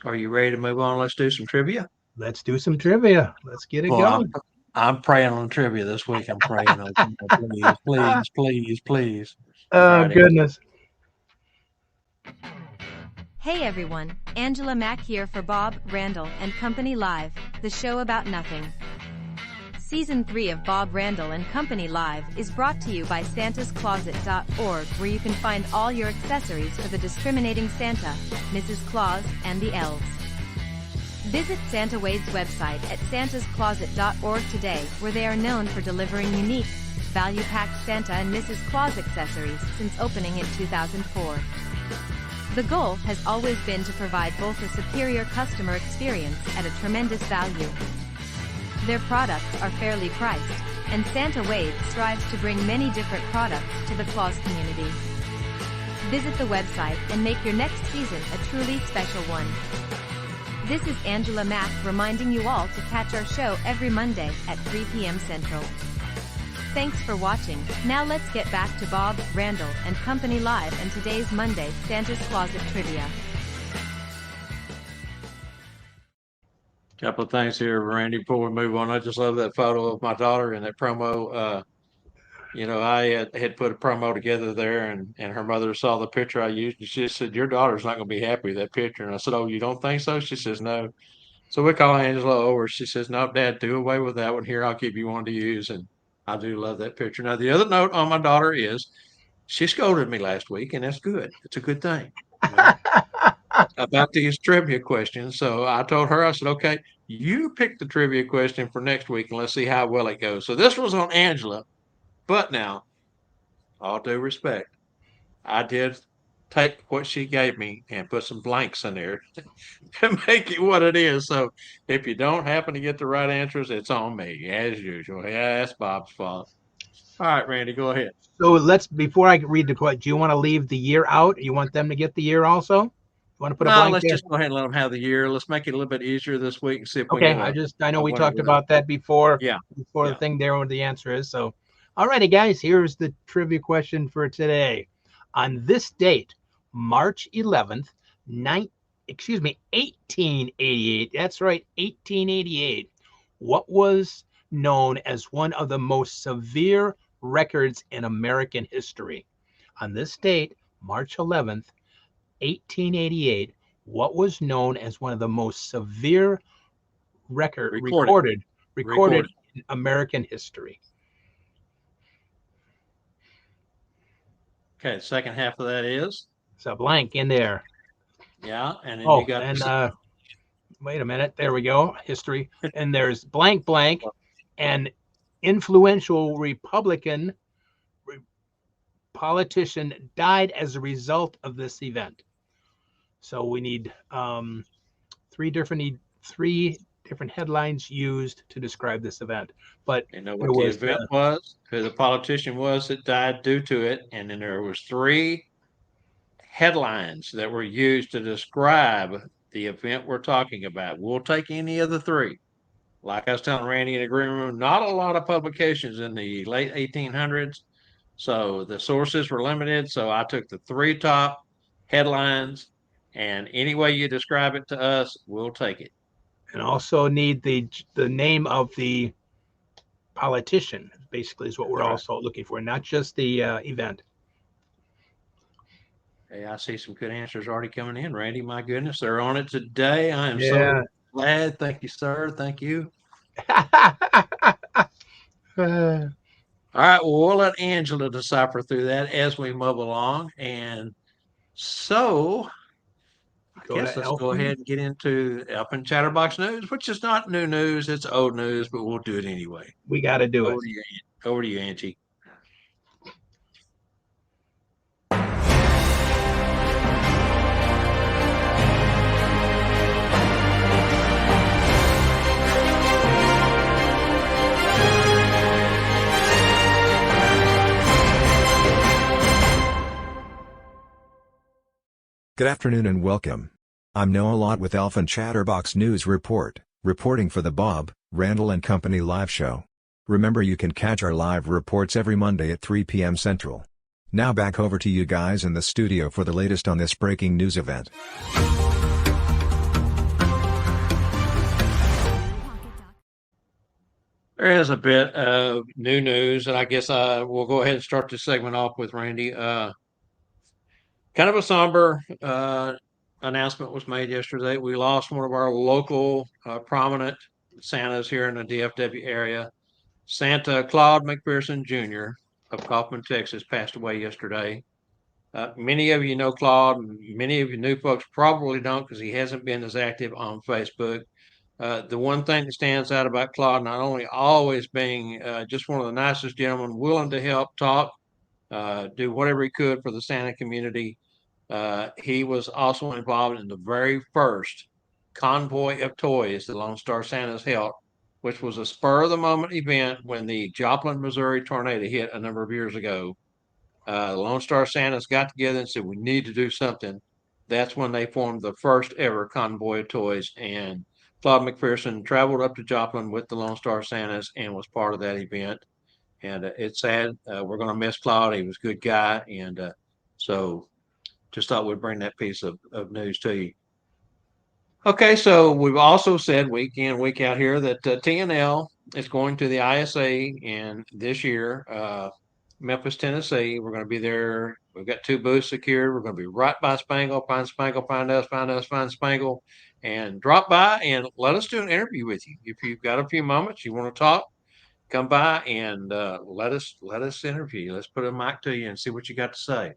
are you ready to move on? Let's do some trivia. let's do some trivia. Let's get it Well, going. I'm praying on trivia this week. I'm praying on please, please, please, please. All Oh right, Angela. goodness. Hey everyone, Angela Mack here for Bob, Randyl, and Company Live, the show about nothing. Season 3 of Bob Randyl and Company Live is brought to you by santascloset.org, where you can find all your accessories for the discriminating Santa, Mrs. Claus, and the elves. Visit Santa Wade's website at santascloset.org today, where they are known for delivering unique, value-packed Santa and Mrs. Claus accessories since opening in 2004. The goal has always been to provide both a superior customer experience at a tremendous value. Their products are fairly priced, and Santa Wade strives to bring many different products to the Claus community. Visit the website and make your next season a truly special one. This is Angela Mack reminding you all to catch our show every Monday at 3 p.m. Central. Thanks for watching. Now let's get back to Bob, Randyl, and Company Live and today's Monday Santa's Closet Trivia. Couple of things here, Randy, before we move on. I just love that photo of my daughter in that promo. I had put a promo together there, and her mother saw the picture I used, and she said, "Your daughter's not going to be happy with that picture." And I said, "Oh, you don't think so?" She says, "No." So we call Angela over. She says, "No, Dad, do away with that one. Here, I'll give you one to use." And I do love that picture. Now, the other note on my daughter is she scolded me last week, and that's good. It's a good thing, about these trivia questions. So I told her, I said, "Okay, you pick the trivia question for next week, and let's see how well it goes." So this was on Angela, but now, all due respect, I did take what she gave me and put some blanks in there to make it what it is. So if you don't happen to get the right answers, it's on me as usual. Yeah, that's Bob's fault. All right, Randy, go ahead. So before I read the question, do you want to leave the year out? You want them to get the year also? You want to put a No, blank let's there? just go ahead and let them have the year. Let's make it a little bit easier this week and see if we Okay, can get I know a we winner talked with it. about that before Yeah, the yeah. thing there what the answer is. So, all righty, guys, here's the trivia question for today. On this date, March 11th, 1888. That's right, 1888. What was known as one of the most severe records in American history? On this date, March 11th, 1888, what was known as one of the most severe Recorded. recorded in American history? Okay, the second half of that is, It's a blank in there. yeah, and then you Oh, got and the wait a minute. There we go. History. And there's blank blank and influential Republican politician died as a result of this event. So we need three different headlines used to describe this event. But you know there what the was event was, who the politician was that died due to it, and then there was 3 headlines that were used to describe the event we're talking about. We'll take any of the 3. Like I was telling Randy in the green room, not a lot of publications in the late 1800s, so the sources were limited. So I took the 3 top headlines, and any way you describe it to us, we'll take it. and also need the name of the politician. Basically, is what we're That's right. also looking for, not just the event. Hey, I see some good answers already coming in, Randy. My goodness, they're on it today. I am Yeah. so glad. Thank you, sir. Thank you. All right, well, we'll let Angela decipher through that as we move along. And so I Go guess to let's go Elfin. ahead and get into Elfin Chatterbox News, which is not new news, it's old news, but we'll do it anyway. We got to do it. Over to you, Angie. Good afternoon and welcome. I'm Noah Lott with Elfin Chatterbox News Report, reporting for the Bob, Randyl and Company live show. Remember you can catch our live reports every Monday at 3 p.m. Central. Now back over to you guys in the studio for the latest on this breaking news event. There is a bit of new news, and I guess we'll go ahead and start this segment off with Randy. Kind of a somber announcement was made yesterday. We lost one of our local prominent Santas here in the DFW area. Santa Claude McPherson Jr. of Kaufman, Texas, passed away yesterday. Many of you know Claude. Many of you new folks probably don't because he hasn't been as active on Facebook. The one thing that stands out about Claude, not only always being just one of the nicest gentlemen, willing to help, talk, do whatever he could for the Santa community. He was also involved in the very first convoy of toys the Lone Star Santas held, which was a spur of the moment event when the Joplin, Missouri tornado hit a number of years ago. The Lone Star Santas got together and said, we need to do something. That's when they formed the first ever convoy of toys. And Claude McPherson traveled up to Joplin with the Lone Star Santas and was part of that event. And it's sad. We're going to miss Claude. He was a good guy. And so just thought we'd bring that piece of news to you. Okay, so we've also said week in, week out here that TNL is going to the ISA in this year, Memphis, Tennessee. We're going to be there. We've got 2 booths secured. We're going to be right by Spangle. Find Spangle, find us, find Spangle, and drop by and let us do an interview with you. If you've got a few moments, you want to talk, come by and let us interview you. Let's put a mic to you and see what you got to say.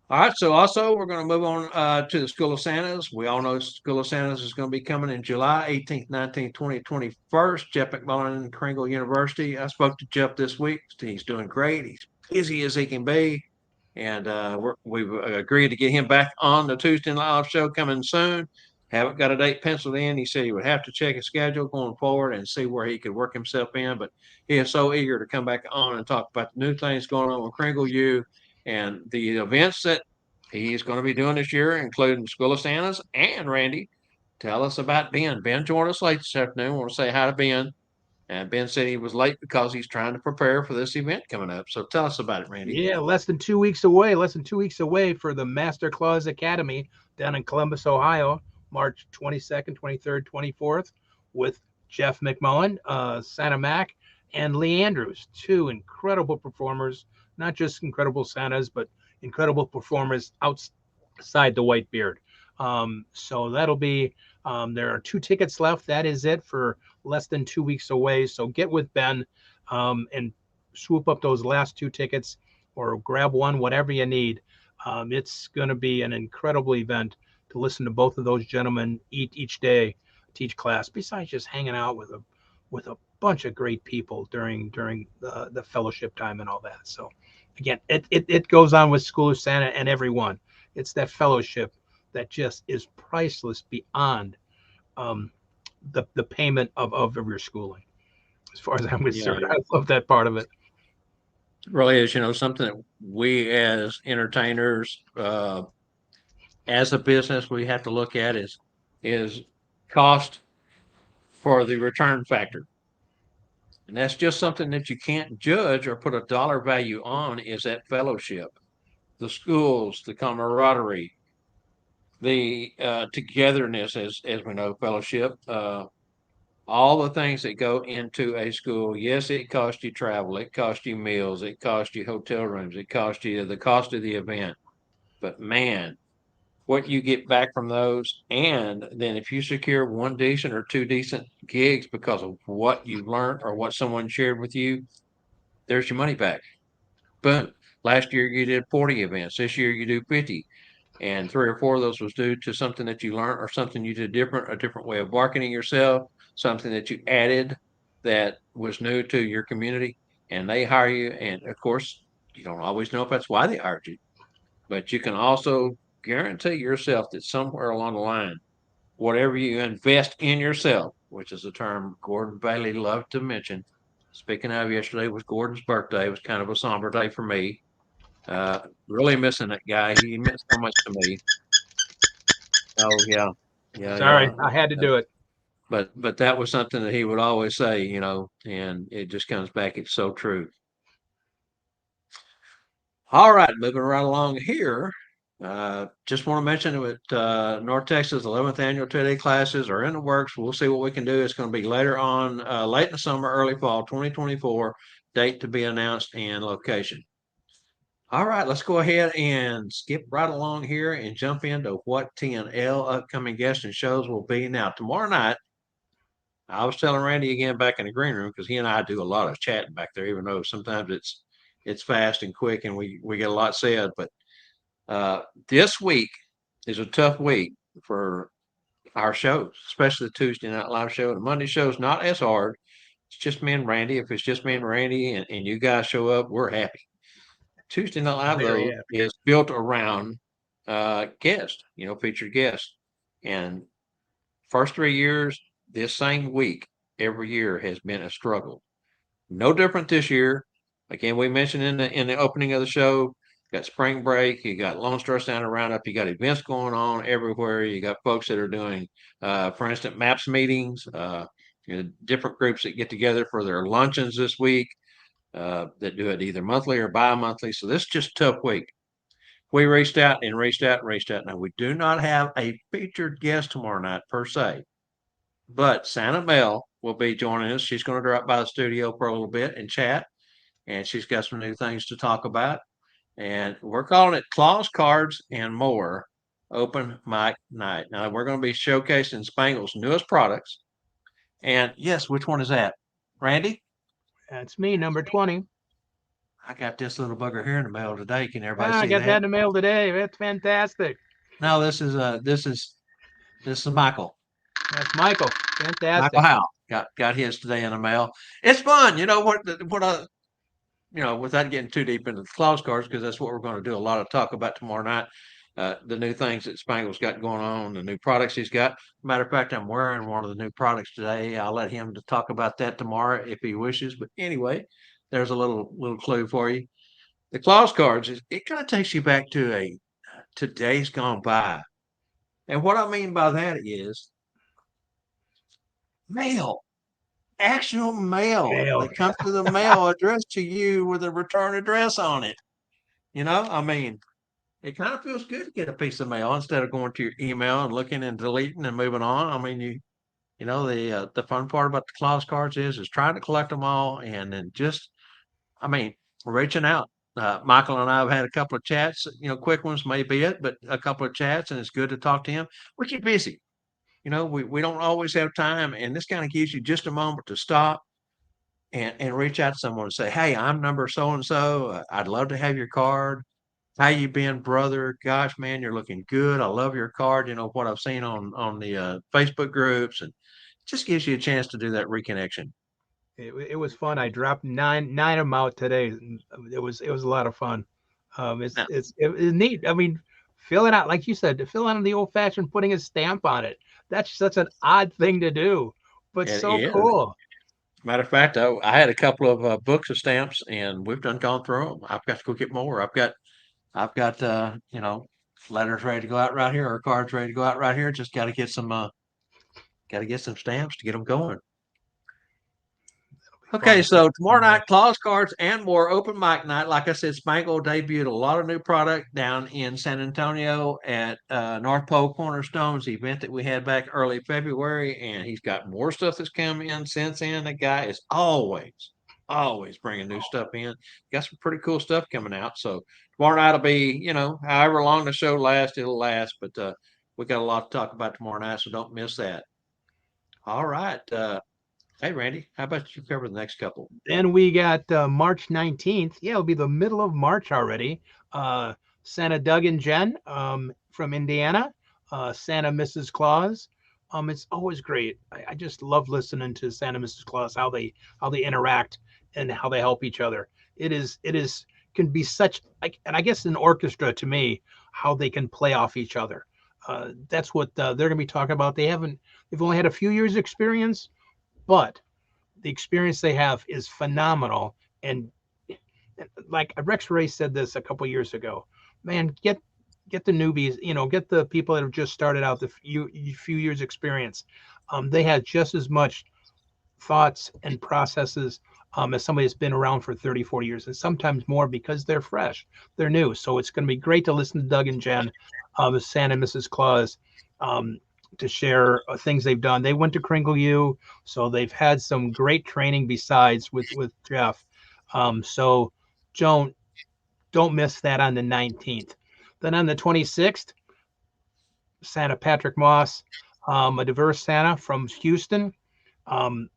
All right, so also we're going to move on to the School of Santas. We all know School of Santas is going to be coming in July 18th, 19th, 20th, 21st. Jeff McMullen, Kringle University. I spoke to Jeff this week. He's doing great. He's busy as he can be. And we've agreed to get him back on the Tuesday Night Live show coming soon. Haven't got a date penciled in. He said he would have to check his schedule going forward and see where he could work himself in. But he is so eager to come back on and talk about the new things going on with Kringle U and the events that he's going to be doing this year, including School of Santas. And Randy, tell us about Ben. Ben joined us late this afternoon. I want to say hi to Ben. And Ben said he was late because he's trying to prepare for this event coming up. So tell us about it, Randy. Yeah, less than 2 weeks away for the Master Claus Academy down in Columbus, Ohio, March 22nd, 23rd, 24th, with Jeff McMullen, Santa Mac, and Lee Andrews, two incredible performers, not just incredible Santas, but incredible performers outside the white beard. So that'll be, there are 2 tickets left. That is it for less than 2 weeks away. So get with Ben and swoop up those last 2 tickets or grab one, whatever you need. It's going to be an incredible event to listen to both of those gentlemen each day teach class, besides just hanging out with a bunch of great people during the fellowship time and all that. So again, it goes on with School of Santa and everyone. It's that fellowship that just is priceless beyond the payment of your schooling. As far as I'm concerned, I love that part of it. Really is, something that we as entertainers, as a business, we have to look at is cost for the return factor. And that's just something that you can't judge or put a dollar value on, is that fellowship, the schools, the camaraderie, the togetherness, as we know, fellowship, all the things that go into a school. Yes, it costs you travel, it costs you meals, it costs you hotel rooms, it costs you the cost of the event. But man, what you get back from those, and then if you secure 1 decent or 2 decent gigs because of what you learned or what someone shared with you, there's your money back. But last year you did 40 events. This year you do 50. And 3 or 4 of those was due to something that you learned or something you did different, a different way of marketing yourself, something that you added that was new to your community, and they hire you. And of course, you don't always know if that's why they hired you, but you can also guarantee yourself that somewhere along the line, whatever you invest in yourself, which is a term Gordon Bailey loved to mention. Speaking of, yesterday was Gordon's birthday. It was kind of a somber day for me. Really missing that guy. He meant so much to me. Oh yeah, yeah, Sorry, yeah. I had to do it. But that was something that he would always say, and it just comes back. It's so true. All right, moving right along here. Just want to mention that North Texas 11th annual 2-day classes are in the works. We'll see what we can do. It's going to be later on, late in the summer, early fall 2024. Date to be announced and location. All right, let's go ahead and skip right along here and jump into what TNL upcoming guests and shows will be. Now, tomorrow night, I was telling Randy again back in the green room, because he and I do a lot of chatting back there, even though sometimes it's fast and quick and we get a lot said. But this week is a tough week for our shows, especially the Tuesday Night Live show. The Monday show is not as hard. It's just me and Randy. If it's just me and Randy and you guys show up, we're happy. Tuesday Night Live, though, is built around guests, featured guests. And first 3 years, this same week, every year has been a struggle. No different this year. Again, we mentioned in the opening of the show, you got spring break, you got Lone Star Santa Roundup, you got events going on everywhere. You got folks that are doing, for instance, MAPS meetings, different groups that get together for their luncheons this week. That do it either monthly or bi-monthly. So this is just a tough week. We reached out. Now, we do not have a featured guest tomorrow night per se, but Santa Mel will be joining us. She's going to drop by the studio for a little bit and chat, and she's got some new things to talk about. And we're calling it Claus Cards and More Open Mic Night. Now, we're going to be showcasing Spangle's newest products. And yes, which one is that? Randy? That's me, number 20. I got this little bugger here in the mail today. Can everybody see I got that? that in the mail today. That's fantastic. No, this is Michael. That's Michael. Fantastic. Michael Howe got his today in the mail. It's fun, what without getting too deep into the clause cards, because that's what we're going to do a lot of talk about tomorrow night. The new things that Spangle's got going on, the new products he's got. Matter of fact, I'm wearing one of the new products today. I'll let him to talk about that tomorrow if he wishes. But anyway, there's a little clue for you. The clause cards it kind of takes you back to a today's gone by, and what I mean by that is mail. Actual mail Mail. that comes to the mail addressed to you with a return address on it. I mean, it kind of feels good to get a piece of mail instead of going to your email and looking and deleting and moving on. I mean, the fun part about the clause cards is trying to collect them all and then just, I mean, reaching out. Michael and I have had a couple of chats, quick ones may be it, but a couple of chats, and it's good to talk to him. We get busy. We don't always have time, and this kind of gives you just a moment to stop and reach out to someone and say, "Hey, I'm number so and so. I'd love to have your card. How you been, brother? Gosh, man, you're looking good. I love your card. What I've seen on the Facebook groups, and just gives you a chance to do that reconnection." It was fun. I dropped nine of them out today. It was a lot of fun. Now, It's neat. I mean, filling out like you said, to fill out the old fashioned, putting a stamp on it. That's such an odd thing to do, but it so is. cool. Matter of fact, I had a couple of books of stamps, and we've gone through them. I've got to go get more. I've got letters ready to go out right here, or cards ready to go out right here. Just got to get some stamps to get them going. Okay, Fun. so tomorrow night, clause cards and more open mic night. Like I said, Spangle debuted a lot of new product down in San Antonio at North Pole Cornerstones event that we had back early February, and he's got more stuff that's come in since then. The guy is always bringing new stuff in. Got some pretty cool stuff coming out. So tomorrow night will be, however long the show lasts, it'll last. But we got a lot to talk about tomorrow night, so don't miss that. All right. Hey, Randy, how about you cover the next couple? Then we got March 19th. Yeah, it'll be the middle of March already. Santa Doug and Jen from Indiana. Santa Mrs. Claus. It's always great. I just love listening to Santa Mrs. Claus, how they interact and how they help each other. It is can be such like, and I guess an orchestra to me, how they can play off each other. That's what they're going to be talking about. They've only had a few years experience, but the experience they have is phenomenal. And like Rex Ray said this a couple years ago, man, get the newbies, get the people that have just started out the few years experience. They have just as much thoughts and processes as somebody that's been around for 30, 40 years, and sometimes more because they're fresh, they're new. So it's going to be great to listen to Doug and Jen of Santa and Mrs. Claus to share things they've done. They went to Kringle U, so they've had some great training besides with Jeff. So don't miss that on the 19th. Then on the 26th, Santa Patrick Moss, a diverse Santa from Houston. Um,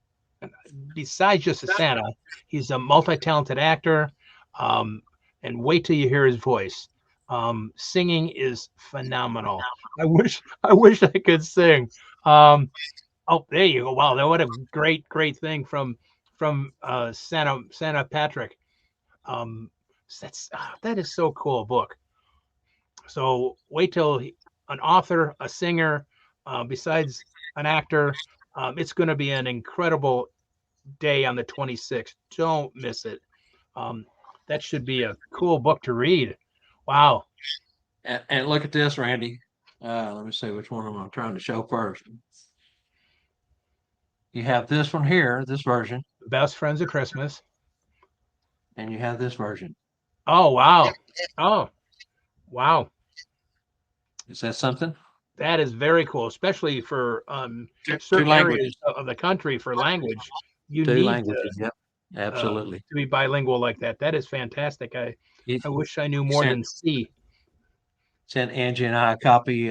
Besides just a Santa, he's a multi-talented actor. And wait till you hear his voice. Singing is phenomenal. I wish I could sing. Oh, there you go. Wow, what a great thing from Santa Patrick. Um, that is so cool book. So wait till an author, a singer, besides an actor. It's going to be an incredible day on the 26th. Don't miss it. Um, that should be a cool book to read. Wow. And look at this, Randy. Let me see which one I'm trying to show first. You have this one here, this version, Best Friends of Christmas. and you have this version. Oh, wow. Oh, wow. Is that something? That is very cool, especially for Two certain languages. areas of the country for language. You Two need languages. Yep. Absolutely. to be bilingual like that. That is fantastic. He I wish I knew more sent than C. sent Angie and I a copy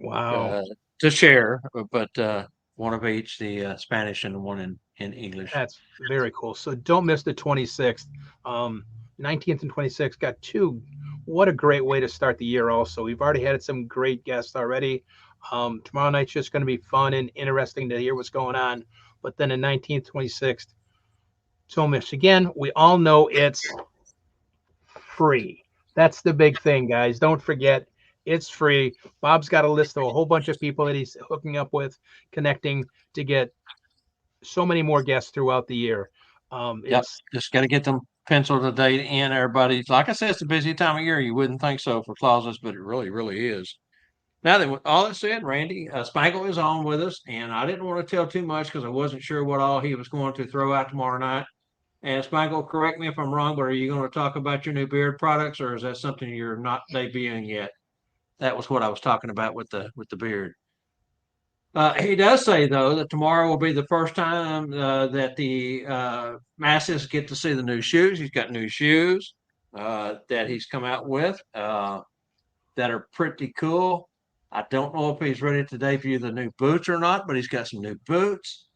Wow. to share, but one of each, the Spanish and one in English. That's very cool. So don't miss the 26th. 19th and 26th got two. What a great way to start the year also. We've already had some great guests already. Tomorrow night's just going to be fun and interesting to hear what's going on. But then the 19th, 26th, so much. Again, we all know it's free. That's the big thing, guys. Don't forget, it's free. Bob's got a list of a whole bunch of people that he's hooking up with, connecting to get so many more guests throughout the year. Yep. It's Just got to get them penciled a date in. Everybody, like I said, it's a busy time of year. You wouldn't think so for closets, but it really, really is. Now that all that said, Randy, Spangle is on with us, and I didn't want to tell too much because I wasn't sure what all he was going to throw out tomorrow night. And Spangle, correct me if I'm wrong, but are you going to talk about your new beard products, or is that something you're not debuting yet? That was what I was talking about with the beard. He does say though that tomorrow will be the first time that the masses get to see the new shoes. He's got new shoes that he's come out with that are pretty cool. I don't know if he's ready to debut the new boots or not, but he's got some new boots.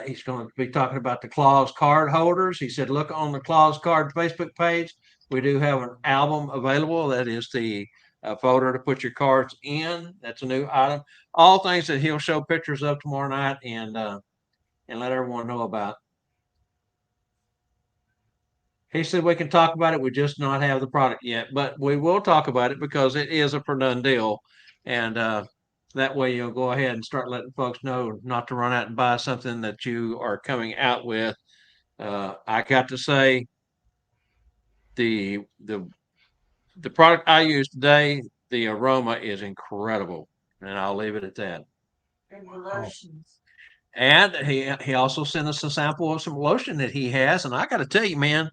He's going to be talking about the Claws card holders. He said, look on the Claws card Facebook page. We do have an album available. That is the folder to put your cards in. That's a new item. All things that he'll show pictures of tomorrow night and let everyone know about. He said we can talk about it. We just not have the product yet, but we will talk about it because it is a for done deal. And that way you'll go ahead and start letting folks know not to run out and buy something that you are coming out with. I got to say the product I use today, the aroma is incredible. And I'll leave it at that. And the lotions. And he also sent us a sample of some lotion that he has. And I got to tell you, man,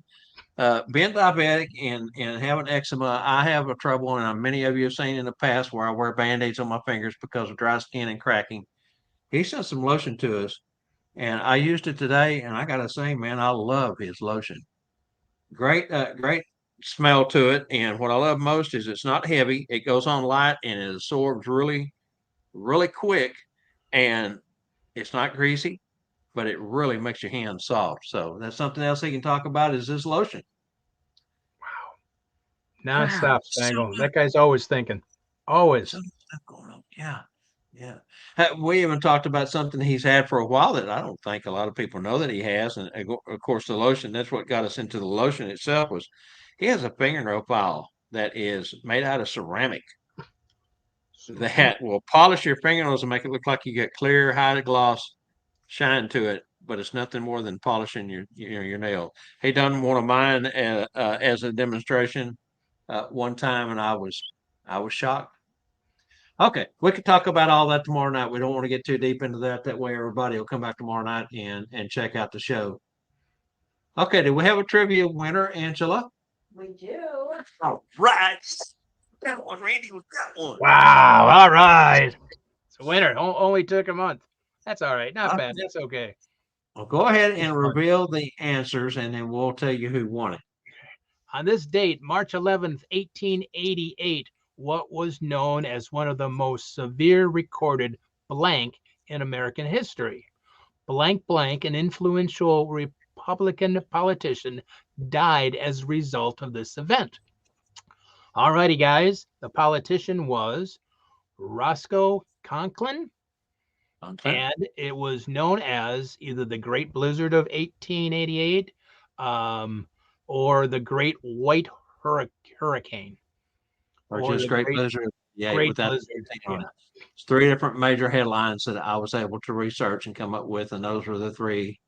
being diabetic and having eczema, I have a trouble, and many of you have seen in the past where I wear band-aids on my fingers because of dry skin and cracking. He sent some lotion to us, and I used it today, and I gotta say, man, I love his lotion. Great smell to it, and what I love most is it's not heavy. It goes on light, and it absorbs really, really quick, and it's not greasy, but it really makes your hands soft. So that's something else he can talk about is this lotion. nonstop, So Spangle. That guy's always thinking. Always. some stuff going on. Yeah. Yeah. We even talked about something he's had for a while that I don't think a lot of people know that he has. And of course, the lotion, that's what got us into the lotion itself was he has a fingernail file that is made out of ceramic that will polish your fingernails and make it look like you got clear, high gloss shine to it. But it's nothing more than polishing your nail. He done one of mine as a demonstration one time, and I was shocked. Okay, we could talk about all that tomorrow night. We don't want to get too deep into that. That way, everybody will come back tomorrow night and check out the show. Okay, do we have a trivia winner, Angela? We do. All right, got one, Randy. We got one. Wow. All right. It's a winner. Only took a month. That's all right. Not bad. Okay. That's okay. Well, go ahead and Fun. reveal the answers, and then we'll tell you who won it. On this date, March 11th, 1888, what was known as one of the most severe recorded blank in American history. Blank blank, an influential Republican politician, died as a result of this event. All righty, guys. The politician was Roscoe Conklin, Okay. and it was known as either the Great Blizzard of 1888 or the Great White Hurricane. Or Or just the Great Great, Blizzard. Yeah, Great without Blizzard. anything on Yeah. it. It's three different major headlines that I was able to research and come up with, and those were the three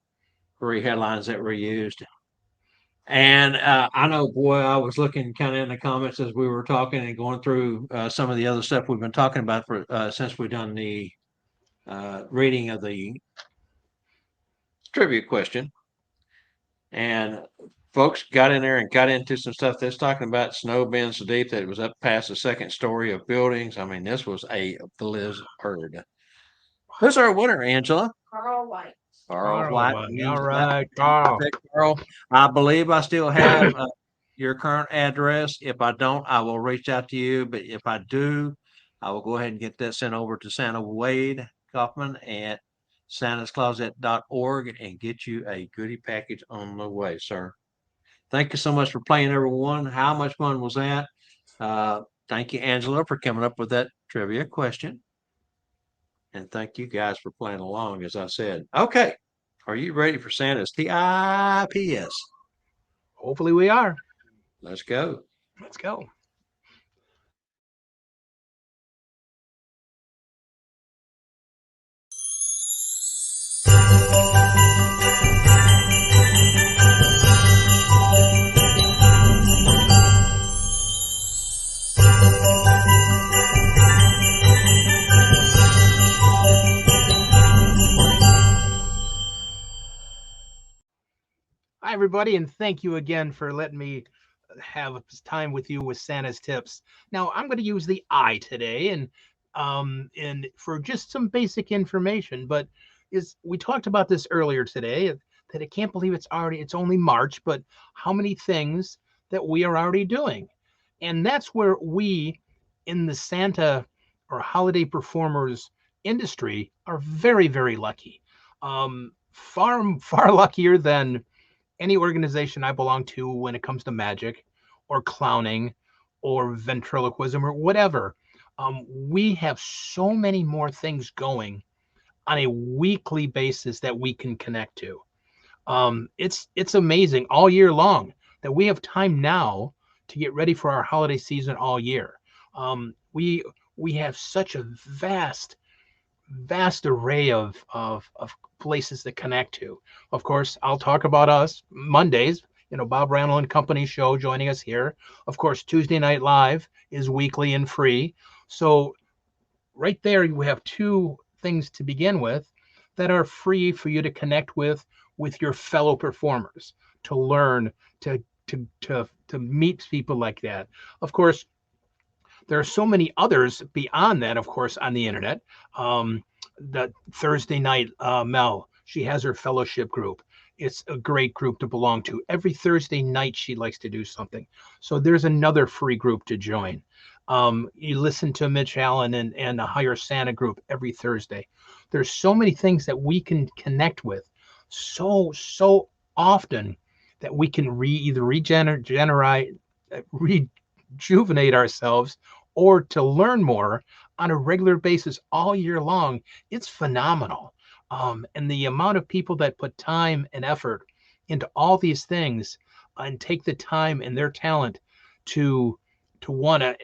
headlines that were used. And I know, boy, I was looking kind of in the comments as we were talking and going through some of the other stuff we've been talking about for since we've done the reading of the trivia question. And folks got in there and got into some stuff that's talking about snow being so deep that it was up past the second story of buildings. I mean, this was a blizzard. Who's our winner, Angela? Carl White. Carl All White. right, Carl. Carl. I believe I still have your current address. If I don't, I will reach out to you. But if I do, I will go ahead and get that sent over to Santa Wade Kaufman at santascloset.org and get you a goodie package on the way, sir. Thank you so much for playing, everyone. How much fun was that? Thank you, Angela, for coming up with that trivia question. And thank you guys for playing along, as I said. Okay. Are you ready for Santa's TIPS? Hopefully we are. Let's go. Let's go. Hi, everybody, and thank you again for letting me have time with you with Santa's tips. Now, I'm going to use the I today, and for just some basic information. But is we talked about this earlier today that I can't believe it's only March, but how many things that we are already doing, and that's where we in the Santa or holiday performers industry are very, very lucky. Far luckier than any organization I belong to when it comes to magic or clowning or ventriloquism or whatever. We have so many more things going on a weekly basis that we can connect to. It's amazing all year long that we have time now to get ready for our holiday season all year. We have such a vast array of places to connect to. Of course, I'll talk about us Mondays, Bob Randall and Company show joining us here. Of course, Tuesday Night Live is weekly and free. So right there, you have two things to begin with that are free for you to connect with your fellow performers, to learn, to meet people like that. Of course, there are so many others beyond that, of course, on the internet. The Thursday night, Mel, she has her fellowship group. It's a great group to belong to. Every Thursday night, she likes to do something. So there's another free group to join. You listen to Mitch Allen and the Higher Santa group every Thursday. There's so many things that we can connect with so often that we can either rejuvenate ourselves or to learn more on a regular basis all year long. It's phenomenal. And the amount of people that put time and effort into all these things and take the time and their talent to want to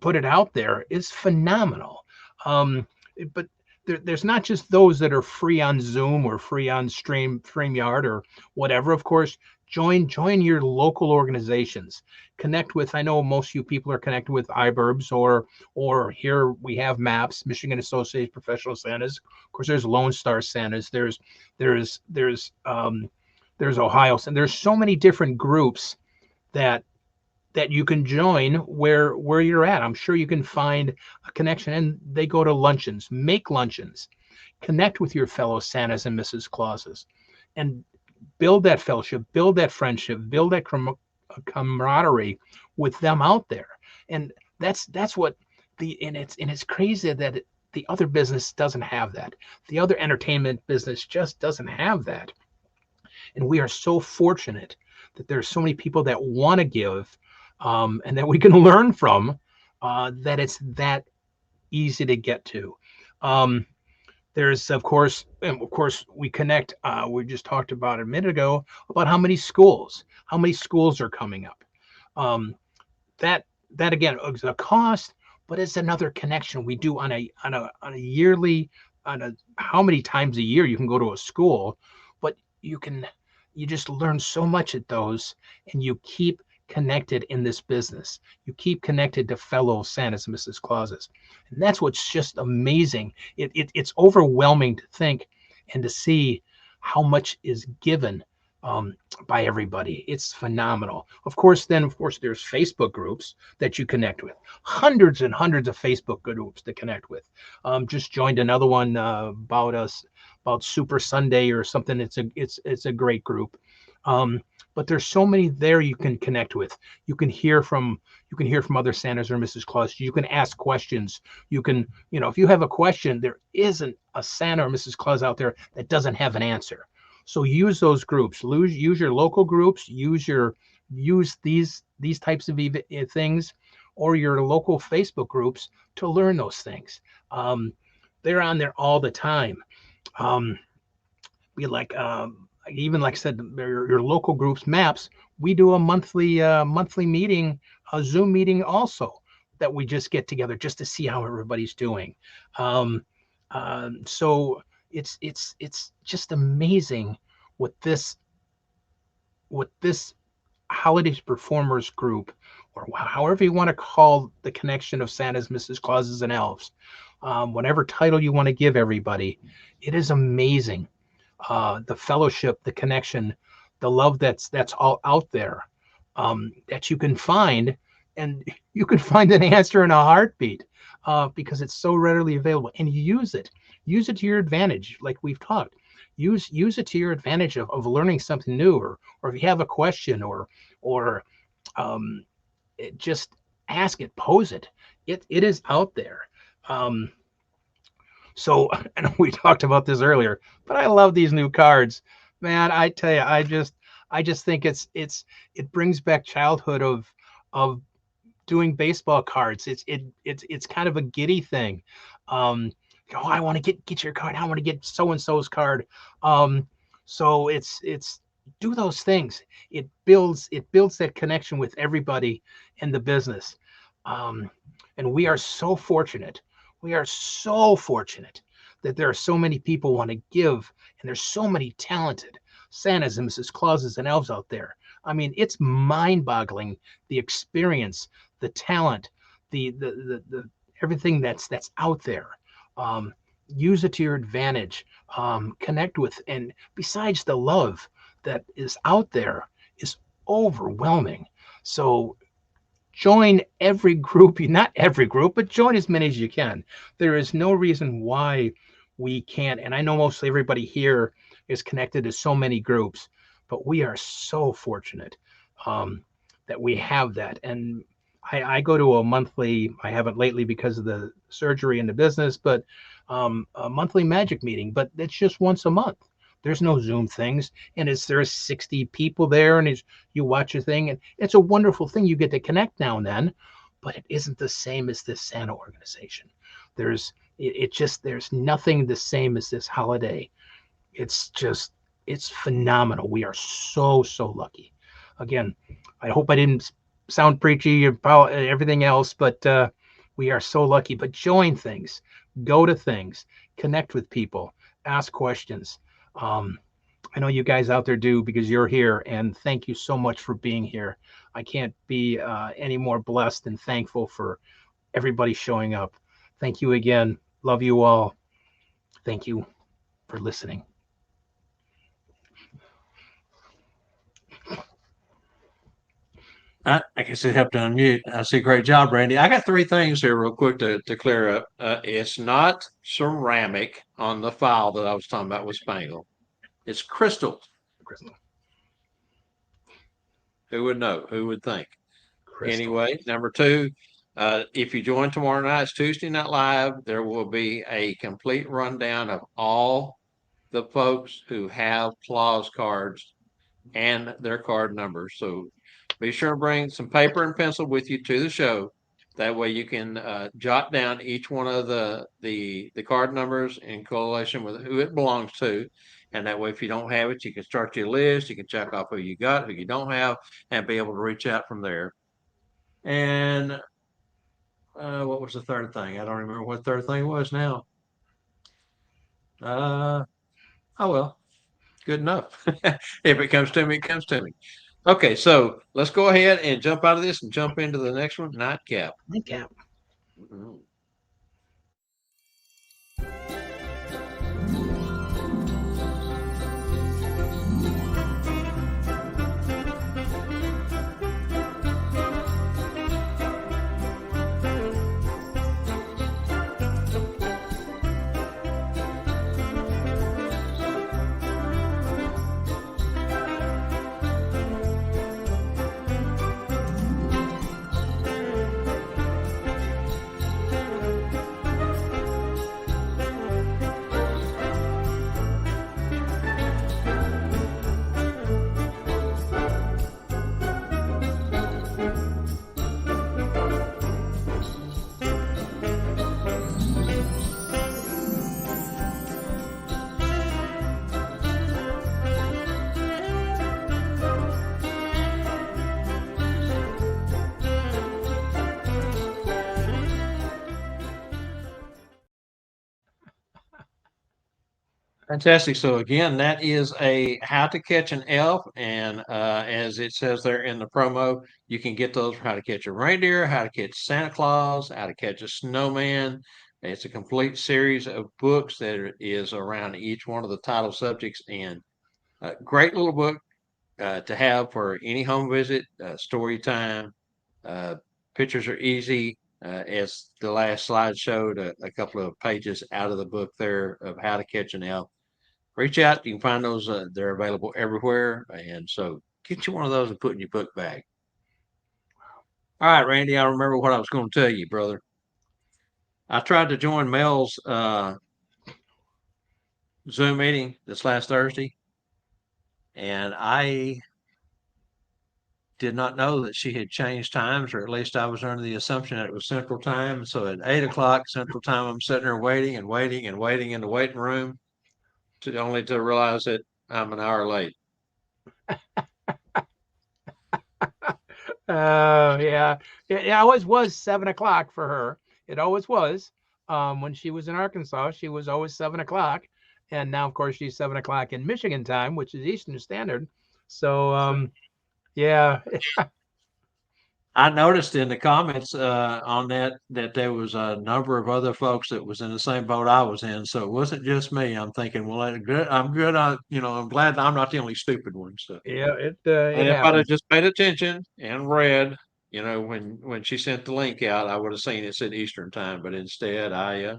put it out there is phenomenal. But there's not just those that are free on Zoom or free on StreamYard or whatever. Of course, join your local organizations. Connect with. I know most of you people are connected with iBurbs or here we have MAPS, Michigan Association of Professional Santas. Of course, there's Lone Star Santas. There's Ohio, and there's so many different groups that you can join where you're at. I'm sure you can find a connection, and they go to luncheons, make luncheons, connect with your fellow Santas and Mrs. Clauses, and build that fellowship, build that friendship, build that camaraderie with them out there. And that's what it's crazy that the other business doesn't have that. The other entertainment business just doesn't have that. And we are so fortunate that there's so many people that want to give, and that we can learn from, that it's that easy to get to. There's of course we connect. We just talked about a minute ago about how many schools are coming up. That again is a cost, but it's another connection we do on a yearly, how many times a year you can go to a school, but you just learn so much at those, and you keep connected in this business. You keep connected to fellow Santas and Mrs. Clauses. And that's what's just amazing. It's overwhelming to think and to see how much is given by everybody. It's phenomenal. Of course, there's Facebook groups that you connect with. Hundreds and hundreds of Facebook groups to connect with. Just joined another one about Super Sunday or something. It's a great group. But there's so many there you can connect with. You can hear from other Santas or Mrs. Claus. You can ask questions. You can, if you have a question, there isn't a Santa or Mrs. Claus out there that doesn't have an answer. So use those groups. Use your local groups. Use these types of things, or your local Facebook groups to learn those things. They're on there all the time. be like even like I said, your local groups maps. We do a monthly meeting, a Zoom meeting also, that we just get together just to see how everybody's doing. So it's just amazing what this holidays performers group, or however you want to call the connection of Santas, Mrs. Clauses, and elves, whatever title you want to give everybody, it is amazing. The fellowship, the connection, the love that's all out there, that you can find, and you can find an answer in a heartbeat, because it's so readily available, and you use it to your advantage. Like we've talked, use it to your advantage of learning something new, or if you have a question, or just ask it, pose it. It is out there. So, and we talked about this earlier, but I love these new cards, man. I tell you, I just think it brings back childhood of doing baseball cards. It's kind of a giddy thing. Oh, I want to get your card. I want to get so and so's card. So it's do those things. It builds that connection with everybody in the business. And we are so fortunate. We are so fortunate that there are so many people want to give, and there's so many talented Santas and Mrs. Clauses and elves out there. I mean, it's mind-boggling, the experience, the talent, the everything that's out there. Use it to your advantage. Connect with, and besides, the love that is out there is overwhelming. So join every group, not every group, but join as many as you can. There is no reason why we can't. And I know mostly everybody here is connected to so many groups, but we are so fortunate that we have that. And I go to a monthly, I haven't lately because of the surgery and the business, but a monthly magic meeting, but it's just once a month. There's no Zoom things, and there's 60 people there, and you watch a thing, and it's a wonderful thing. You get to connect now and then, but it isn't the same as this Santa organization. There's nothing the same as this holiday. It's phenomenal. We are so lucky. Again, I hope I didn't sound preachy about everything else, but we are so lucky. But join things, go to things, connect with people, ask questions. I know you guys out there do, because you're here, and thank you so much for being here. I can't be any more blessed and thankful for everybody showing up. Thank you again. Love you all. Thank you for listening. I guess it helped to unmute. I see. Great job, Randy. I got three things here real quick to clear up. It's not ceramic on the file that I was talking about with Spangle. It's crystal. Crystal. Who would know? Who would think? Crystal. Anyway, number two, if you join tomorrow night's Tuesday Night Live, there will be a complete rundown of all the folks who have clause cards and their card numbers. So be sure to bring some paper and pencil with you to the show. That way you can jot down each one of the card numbers in correlation with who it belongs to. And that way, if you don't have it, you can start your list. You can check off who you got, who you don't have, and be able to reach out from there. And what was the third thing? I don't remember what the third thing was now. Oh, well, good enough. If it comes to me, it comes to me. Okay, so let's go ahead and jump out of this and jump into the next one, Nightcap. Nightcap. Mm-hmm. Fantastic. So again, that is a How to Catch an Elf, and as it says there in the promo, you can get those for How to Catch a Reindeer, How to Catch Santa Claus, How to Catch a Snowman. It's a complete series of books that is around each one of the title subjects, and a great little book to have for any home visit, story time. Pictures are easy. As the last slide showed, a couple of pages out of the book there of How to Catch an Elf. Reach out. You can find those. They're available everywhere. And so get you one of those and put in your book bag. All right, Randy, I remember what I was going to tell you, brother. I tried to join Mel's Zoom meeting this last Thursday, and I did not know that she had changed times, or at least I was under the assumption that it was Central Time. So at 8 o'clock Central Time, I'm sitting there waiting and waiting and waiting in the waiting room only to realize that I'm an hour late. Yeah. It always was 7 o'clock for her. It always was. When she was in Arkansas, she was always 7 o'clock. And now, of course, she's 7 o'clock in Michigan time, which is Eastern Standard. So, yeah. I noticed in the comments on that there was a number of other folks that was in the same boat I was in, so it wasn't just me. I'm thinking, well, good. I'm good. I'm glad I'm not the only stupid one. So, Yeah, it and if I'd have happens. just paid attention and read, when she sent the link out, I would have seen it said Eastern Time, but instead, I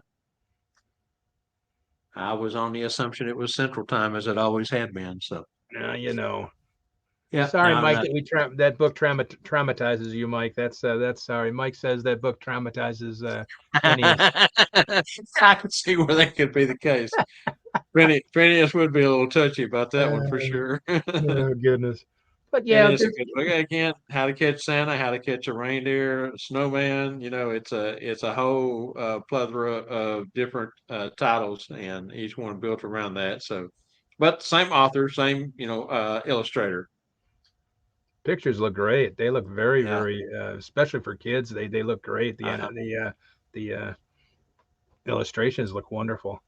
was on the assumption it was Central Time, as it always had been. So, Yeah. yeah. Sorry, No, Mike, that that book traumatizes you, Mike. That's sorry. Mike says that book traumatizes Phineas. I could see where that could be the case. Phineas would be a little touchy about that one for Uh, sure. oh goodness. But It yeah, is a good book. Again, How to Catch Santa, How to Catch a Reindeer, Snowman. It's a whole plethora of different titles, and each one built around that. So, but same author, same illustrator. pictures look great. They look very, Yeah. very, especially for kids. They look great. Uh-huh. The illustrations look wonderful.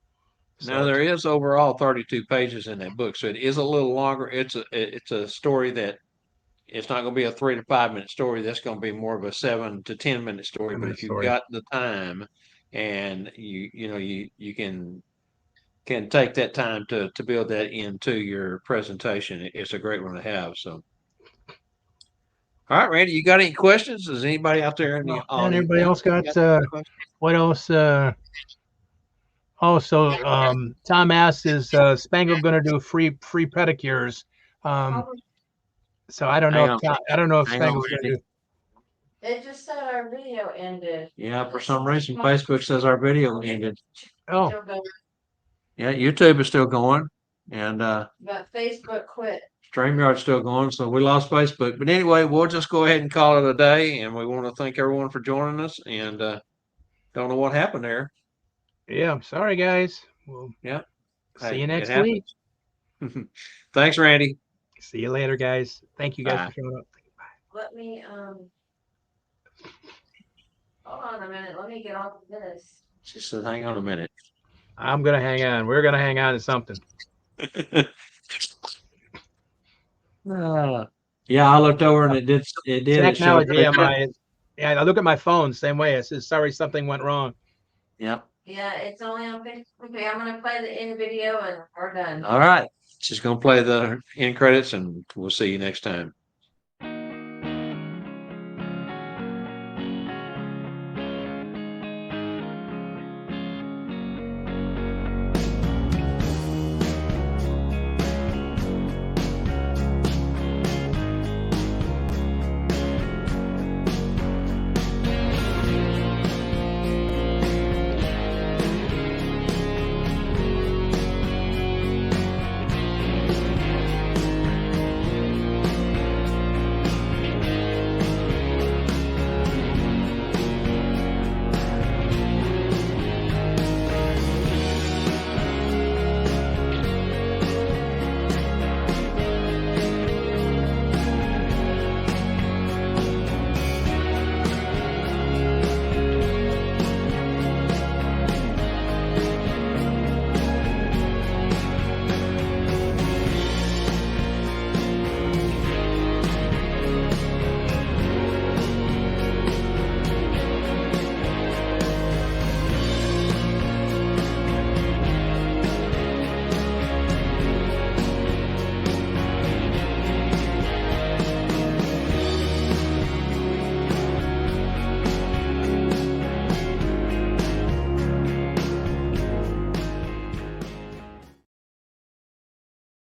Now So there is overall 32 pages in that book, so it is a little longer. It's a story that it's not going to be a 3 to 5 minute story. That's going to be more of a 7 to 10 minute story. But if you've story. got the time and you can take that time to build that into your presentation, it's a great one to have. So, all right, Randy, you got any questions? Does anybody out there in the And audience everybody else got questions? what else? So Tom asks, is Spangle going to do free pedicures? So I don't know Hang if on, I don't know if hang on, Spangle's going to Randy. do. It just said our video ended. Yeah, for some reason, Facebook says our video ended. Oh, Still going, Yeah, YouTube is still going, and but Facebook quit. StreamYard's still going, so we lost Facebook. But anyway, we'll just go ahead and call it a day, and we want to thank everyone for joining us. And don't know what happened there. yeah. Sorry, guys. We'll Yeah, see hey, you it next week. happens. Thanks, Randy. See you later, guys. Thank you guys Bye. for showing up. Let me, hold on a minute. Let me get off of this. She said, "Hang on a minute." I'm going to hang on. We're going to hang on to something. Yeah, I looked over and it did. It showed. Technology. Yeah, I look at my phone same way. It says, sorry, something went wrong. Yep. Yeah, it's only on Facebook. Okay, I'm gonna play the end video and we're done. All right. She's gonna play the end credits, and we'll see you next time.